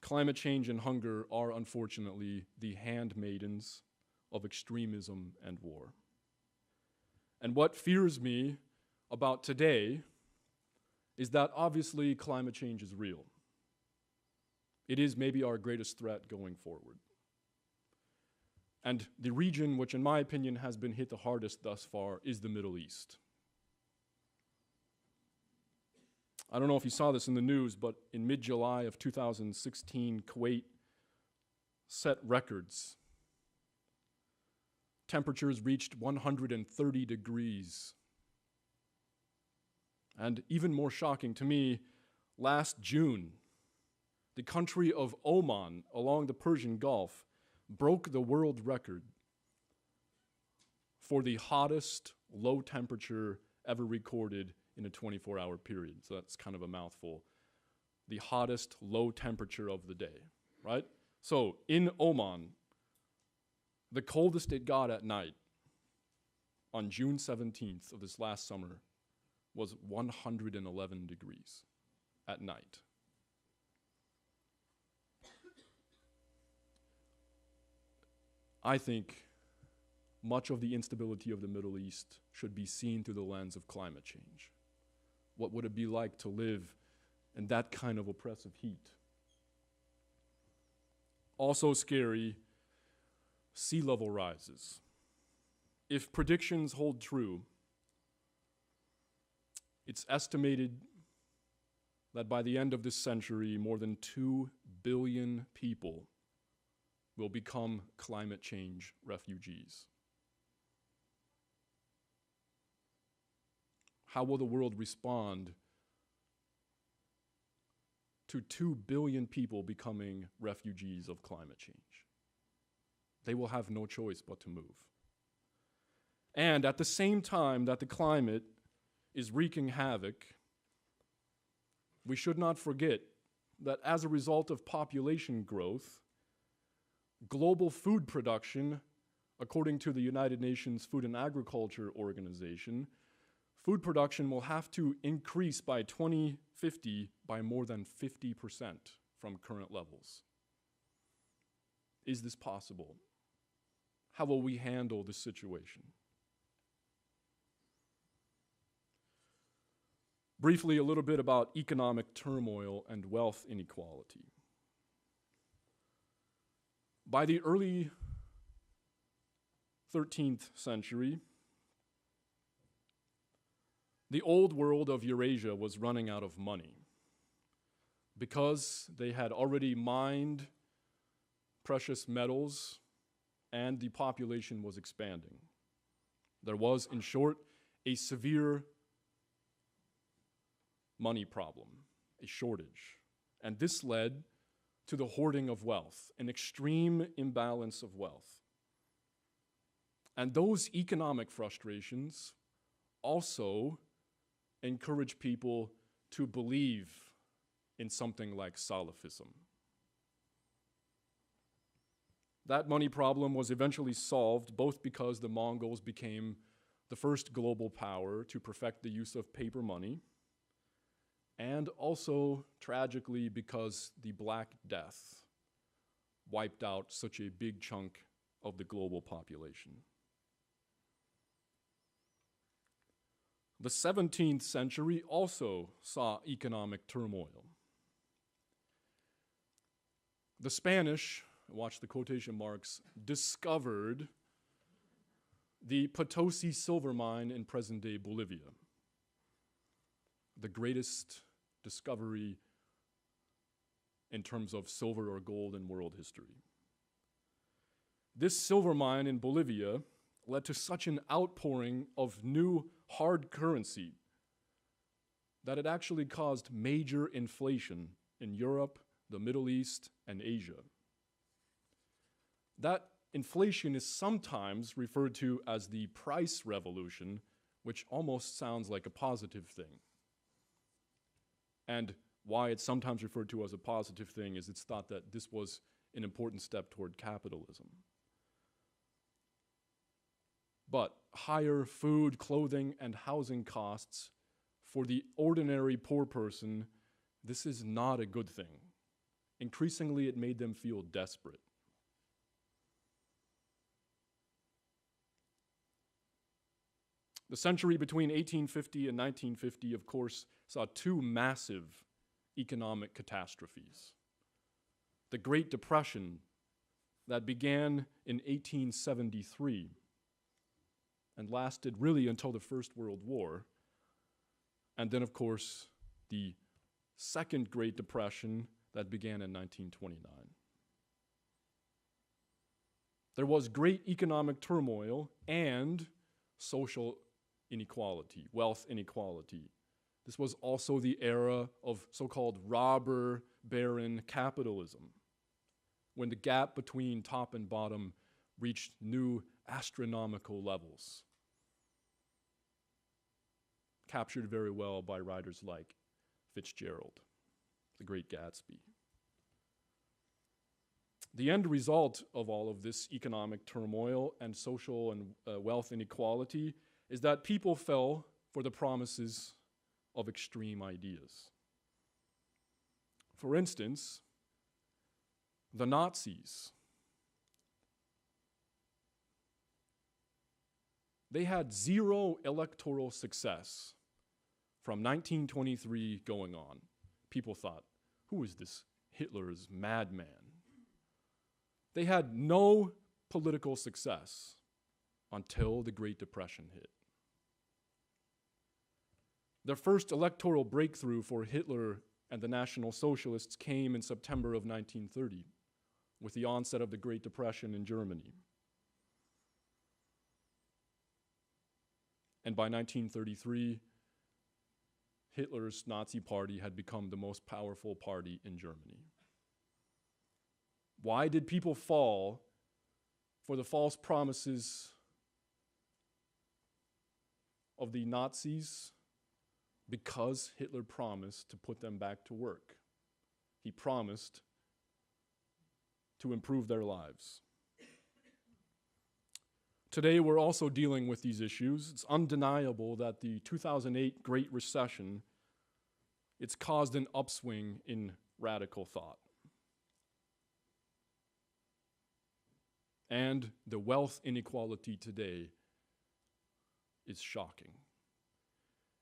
Climate change and hunger are unfortunately the handmaidens of extremism and war. And what fears me about today is that obviously climate change is real. It is maybe our greatest threat going forward. And the region which, in my opinion, has been hit the hardest thus far is the Middle East. I don't know if you saw this in the news, but in mid-July of 2016, Kuwait set records. Temperatures reached 130 degrees. And even more shocking to me, last June, the country of Oman along the Persian Gulf broke the world record for the hottest low temperature ever recorded in a 24-hour period. So that's kind of a mouthful. The hottest low temperature of the day, right? So in Oman, the coldest it got at night on June 17th of this last summer was 111 degrees at night. I think much of the instability of the Middle East should be seen through the lens of climate change. What would it be like to live in that kind of oppressive heat? Also scary, sea level rises. If predictions hold true, it's estimated that by the end of this century, more than 2 billion people will become climate change refugees. How will the world respond to 2 billion people becoming refugees of climate change? They will have no choice but to move. And at the same time that the climate is wreaking havoc, we should not forget that as a result of population growth, global food production, according to the United Nations Food and Agriculture Organization, food production will have to increase by 2050 by more than 50% from current levels. Is this possible? How will we handle this situation? Briefly, a little bit about economic turmoil and wealth inequality. By the early 13th century, the old world of Eurasia was running out of money because they had already mined precious metals and the population was expanding. There was, in short, a severe money problem, a shortage. And this led to the hoarding of wealth, an extreme imbalance of wealth. And those economic frustrations also encourage people to believe in something like Salafism. That money problem was eventually solved both because the Mongols became the first global power to perfect the use of paper money, and also, tragically, because the Black Death wiped out such a big chunk of the global population. The 17th century also saw economic turmoil. The Spanish, watch the quotation marks, discovered the Potosi silver mine in present-day Bolivia, the greatest discovery in terms of silver or gold in world history. This silver mine in Bolivia led to such an outpouring of new hard currency that it actually caused major inflation in Europe, the Middle East, and Asia. That inflation is sometimes referred to as the price revolution, which almost sounds like a positive thing. And why it's sometimes referred to as a positive thing is it's thought that this was an important step toward capitalism. But higher food, clothing, and housing costs for the ordinary poor person, this is not a good thing. Increasingly, it made them feel desperate. The century between 1850 and 1950, of course, saw two massive economic catastrophes. The Great Depression that began in 1873 and lasted really until the First World War, and then, of course, the Second Great Depression that began in 1929. There was great economic turmoil and social inequality, wealth inequality. This was also the era of so-called robber baron capitalism, when the gap between top and bottom reached new astronomical levels, captured very well by writers like Fitzgerald, The Great Gatsby. The end result of all of this economic turmoil and social and wealth inequality is that people fell for the promises of extreme ideas. For instance, the Nazis. They had zero electoral success from 1923 going on. People thought, who is this Hitler's madman? They had no political success until the Great Depression hit. Their first electoral breakthrough for Hitler and the National Socialists came in September of 1930 with the onset of the Great Depression in Germany. And by 1933, Hitler's Nazi Party had become the most powerful party in Germany. Why did people fall for the false promises of the Nazis? Because Hitler promised to put them back to work. He promised to improve their lives. Today, we're also dealing with these issues. It's undeniable that the 2008 Great Recession, it's caused an upswing in radical thought. And the wealth inequality today is shocking.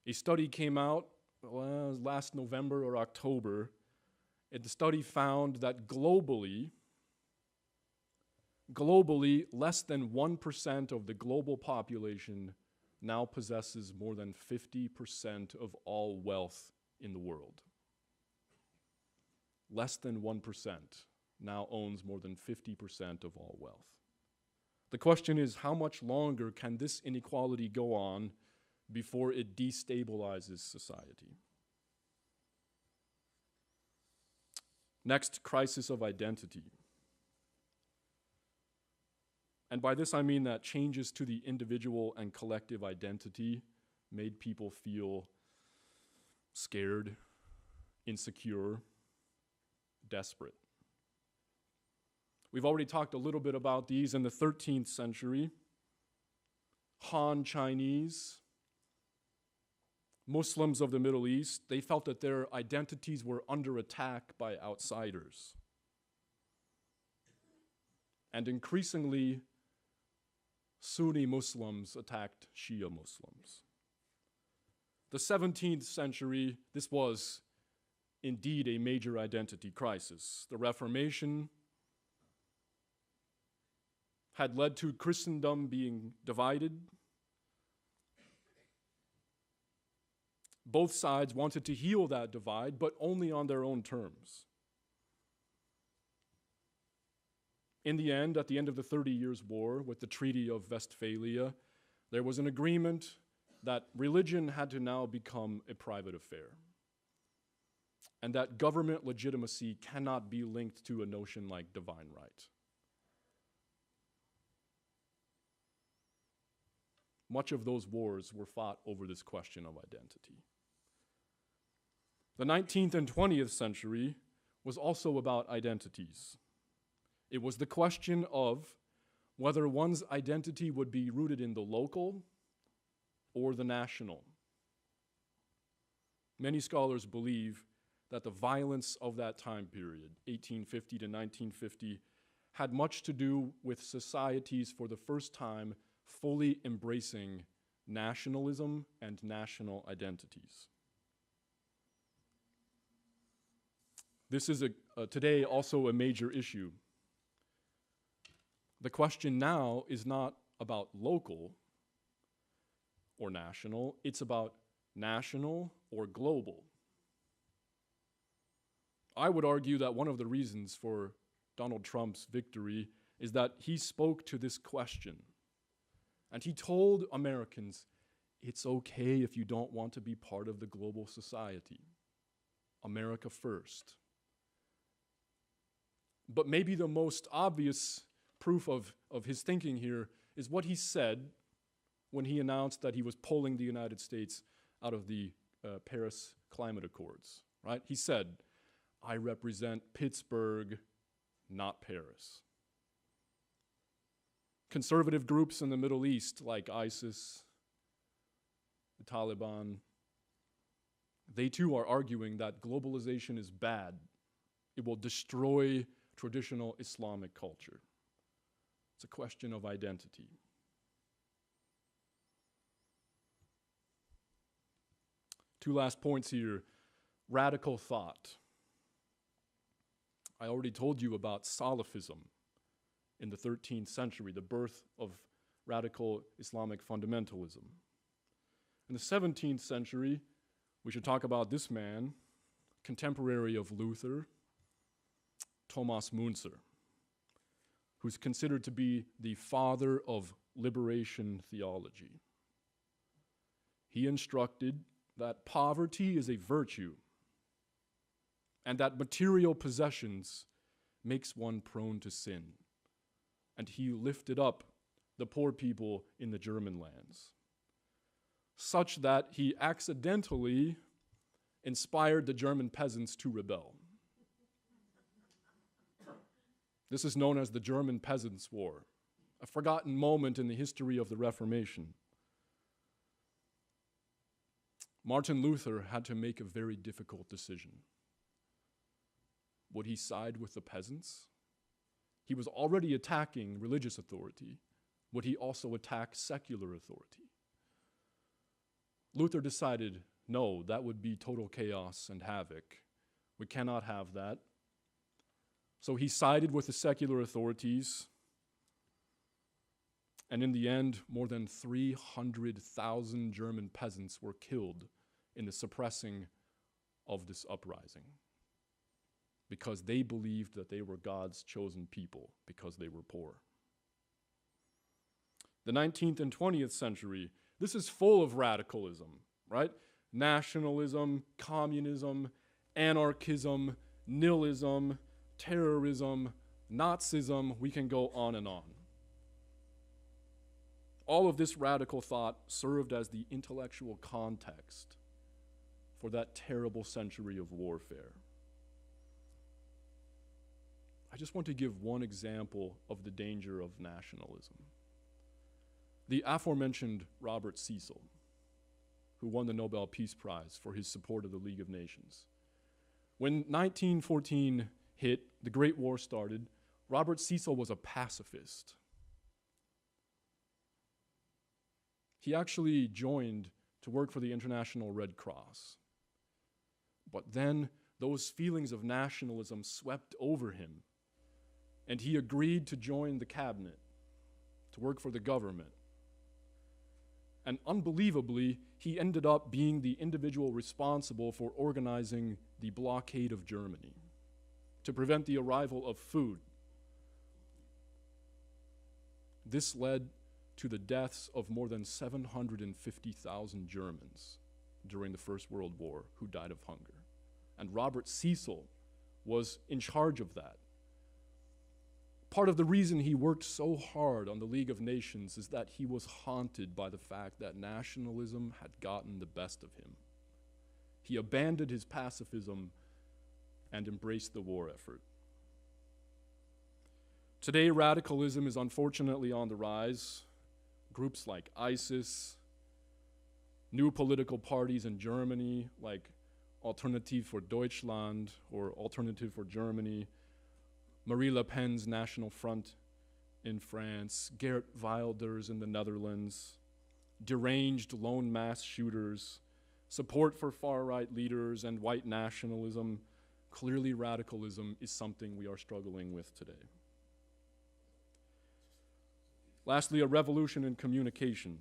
A study came out last November or October, and the study found that globally, less than 1% of the global population now possesses more than 50% of all wealth in the world. Less than 1% now owns more than 50% of all wealth. The question is, how much longer can this inequality go on before it destabilizes society? Next, crisis of identity. And by this I mean that changes to the individual and collective identity made people feel scared, insecure, desperate. We've already talked a little bit about these in the 13th century. Han Chinese, Muslims of the Middle East, they felt that their identities were under attack by outsiders. And increasingly, Sunni Muslims attacked Shia Muslims. The 17th century, this was indeed a major identity crisis. The Reformation had led to Christendom being divided. Both sides wanted to heal that divide, but only on their own terms. In the end, at the end of the 30 Years' War, with the Treaty of Westphalia, there was an agreement that religion had to now become a private affair, and that government legitimacy cannot be linked to a notion like divine right. Much of those wars were fought over this question of identity. The 19th and 20th century was also about identities. It was the question of whether one's identity would be rooted in the local or the national. Many scholars believe that the violence of that time period, 1850 to 1950, had much to do with societies for the first time fully embracing nationalism and national identities. This is today also a major issue. The question now is not about local or national, it's about national or global. I would argue that one of the reasons for Donald Trump's victory is that he spoke to this question. And he told Americans, it's okay if you don't want to be part of the global society. America first. But maybe the most obvious proof of his thinking here is what he said when he announced that he was pulling the United States out of the Paris Climate Accords, right? He said, I represent Pittsburgh, not Paris. Conservative groups in the Middle East, like ISIS, the Taliban, they too are arguing that globalization is bad. It will destroy traditional Islamic culture. It's a question of identity. Two last points here. Radical thought. I already told you about Salafism in the 13th century, the birth of radical Islamic fundamentalism. In the 17th century, we should talk about this man, contemporary of Luther, Thomas Müntzer, who's considered to be the father of liberation theology. He instructed that poverty is a virtue and that material possessions makes one prone to sin. And he lifted up the poor people in the German lands, such that he accidentally inspired the German peasants to rebel. This is known as the German Peasants War, a forgotten moment in the history of the Reformation. Martin Luther had to make a very difficult decision. Would he side with the peasants? He was already attacking religious authority. Would he also attack secular authority? Luther decided, no, that would be total chaos and havoc. We cannot have that. So he sided with the secular authorities, and in the end, more than 300,000 German peasants were killed in the suppressing of this uprising because they believed that they were God's chosen people because they were poor. the 19th and 20th century, this is full of radicalism, right? Nationalism, communism, anarchism, nihilism, terrorism, Nazism, we can go on and on. All of this radical thought served as the intellectual context for that terrible century of warfare. I just want to give one example of the danger of nationalism. The aforementioned Robert Cecil, who won the Nobel Peace Prize for his support of the League of Nations. When 1914 hit, the Great War started, Robert Cecil was a pacifist. He actually joined to work for the International Red Cross. But then those feelings of nationalism swept over him, and he agreed to join the cabinet, to work for the government. And unbelievably, he ended up being the individual responsible for organizing the blockade of Germany to prevent the arrival of food. This led to the deaths of more than 750,000 Germans during the First World War who died of hunger. And Robert Cecil was in charge of that. Part of the reason he worked so hard on the League of Nations is that he was haunted by the fact that nationalism had gotten the best of him. He abandoned his pacifism and embraced the war effort. Today, radicalism is unfortunately on the rise. Groups like ISIS, new political parties in Germany like Alternative for Deutschland or Alternative for Germany, Marie Le Pen's National Front in France, Geert Wilders in the Netherlands, deranged lone mass shooters, support for far-right leaders, and white nationalism. Clearly, radicalism is something we are struggling with today. Lastly, a revolution in communication.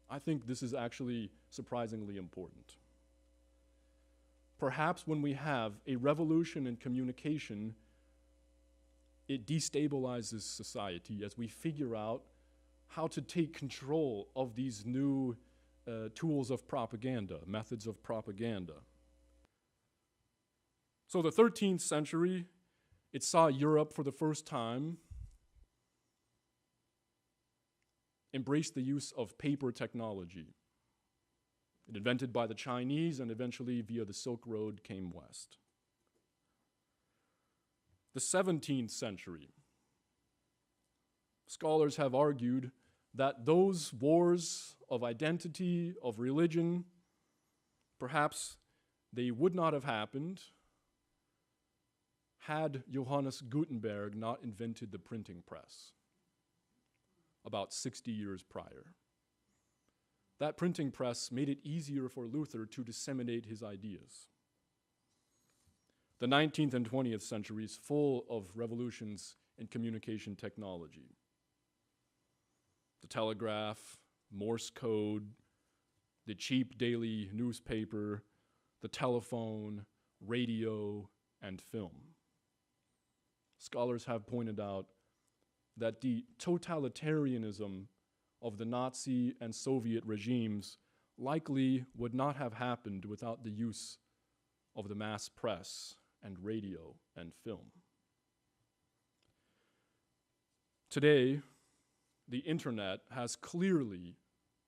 I think this is actually surprisingly important. Perhaps when we have a revolution in communication, it destabilizes society as we figure out how to take control of these new tools of propaganda, methods of propaganda. So the 13th century, it saw Europe for the first time embrace the use of paper technology. Invented by the Chinese and eventually via the Silk Road came west. The 17th century. Scholars have argued that those wars of identity, of religion, perhaps they would not have happened had Johannes Gutenberg not invented the printing press about 60 years prior. That printing press made it easier for Luther to disseminate his ideas. The 19th and 20th centuries full of revolutions in communication technology. The telegraph, Morse code, the cheap daily newspaper, the telephone, radio, and film. Scholars have pointed out that the totalitarianism of the Nazi and Soviet regimes likely would not have happened without the use of the mass press and radio and film. Today, the internet has clearly,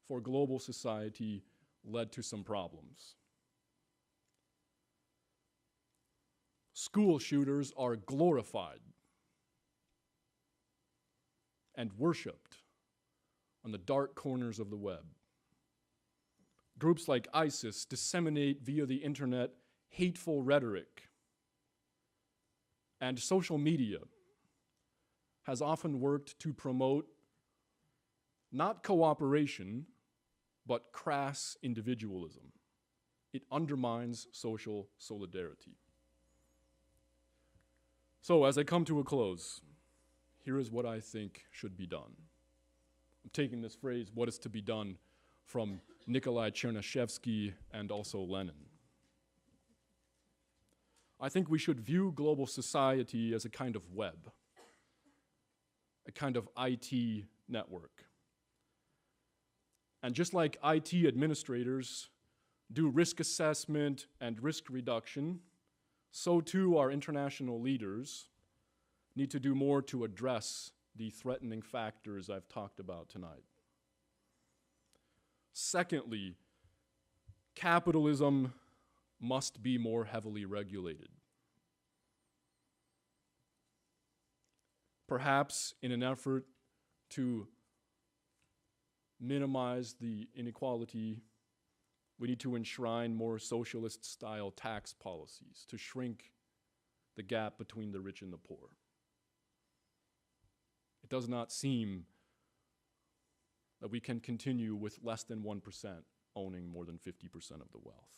for global society, led to some problems. School shooters are glorified and worshipped on the dark corners of the web. Groups like ISIS disseminate via the internet hateful rhetoric. And social media has often worked to promote not cooperation, but crass individualism. It undermines social solidarity. So as I come to a close, here is what I think should be done. I'm taking this phrase, what is to be done, from Nikolai Chernyshevsky and also Lenin. I think we should view global society as a kind of web. a kind of IT network. And just like IT administrators do risk assessment and risk reduction, so too our international leaders need to do more to address the threatening factors I've talked about tonight. Secondly, capitalism must be more heavily regulated. Perhaps in an effort to minimize the inequality, we need to enshrine more socialist-style tax policies to shrink the gap between the rich and the poor. It does not seem that we can continue with less than 1% owning more than 50% of the wealth.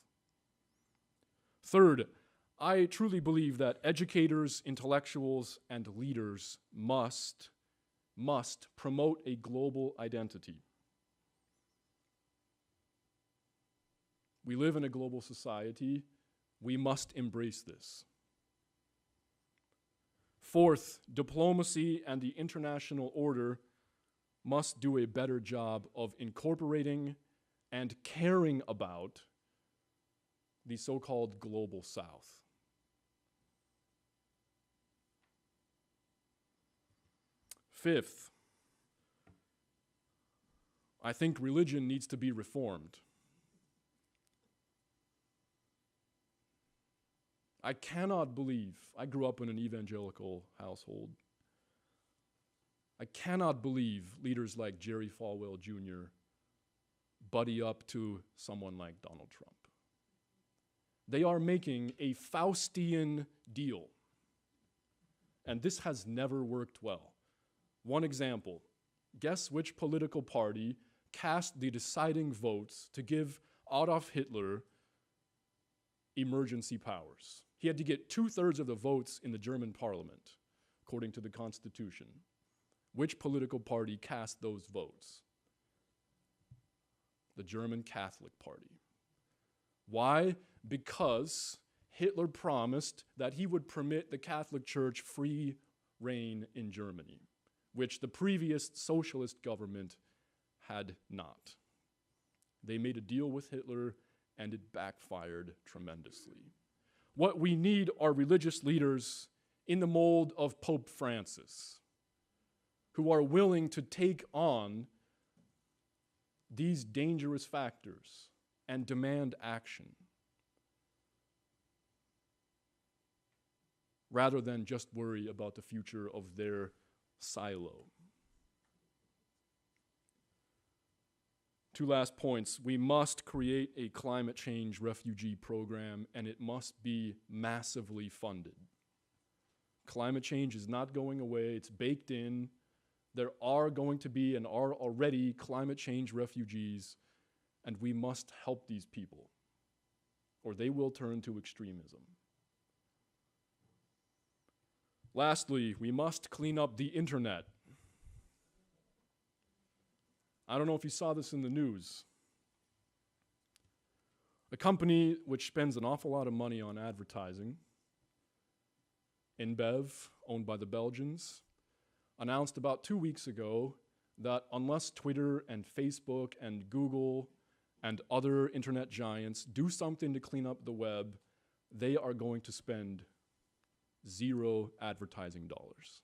Third, I truly believe that educators, intellectuals, and leaders must promote a global identity. We live in a global society. We must embrace this. Fourth, diplomacy and the international order must do a better job of incorporating and caring about the so-called global South. Fifth, I think religion needs to be reformed. I cannot believe, I grew up in an evangelical household. I cannot believe leaders like Jerry Falwell Jr. buddy up to someone like Donald Trump. They are making a Faustian deal, and this has never worked well. One example, guess which political party cast the deciding votes to give Adolf Hitler emergency powers? He had to get 2/3 of the votes in the German parliament, according to the Constitution. Which political party cast those votes? The German Catholic Party. Why? Because Hitler promised that he would permit the Catholic Church free reign in Germany, which the previous socialist government had not. They made a deal with Hitler, and it backfired tremendously. What we need are religious leaders in the mold of Pope Francis, who are willing to take on these dangerous factors and demand action, rather than just worry about the future of their silo. Two last points. We must create a climate change refugee program, and it must be massively funded. Climate change is not going away. It's baked in. There are going to be and are already climate change refugees, and we must help these people, or they will turn to extremism. Lastly, we must clean up the internet. I don't know if you saw this in the news. A company which spends an awful lot of money on advertising, InBev, owned by the Belgians, announced about 2 weeks ago that unless Twitter and Facebook and Google and other internet giants do something to clean up the web, they are going to spend $0 advertising dollars.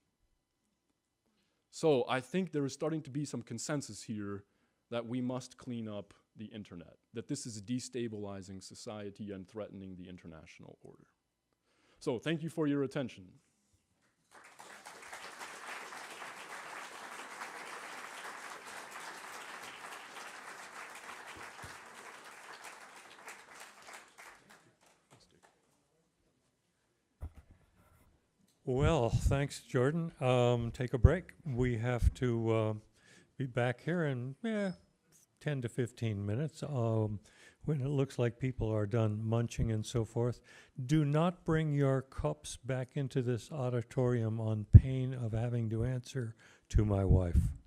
So I think there is starting to be some consensus here that we must clean up the internet, that this is destabilizing society and threatening the international order. So thank you for your attention. Well, thanks, Jordan. Take a break. We have to be back here in 10 to 15 minutes when it looks like people are done munching and so forth. Do not bring your cups back into this auditorium on pain of having to answer to my wife.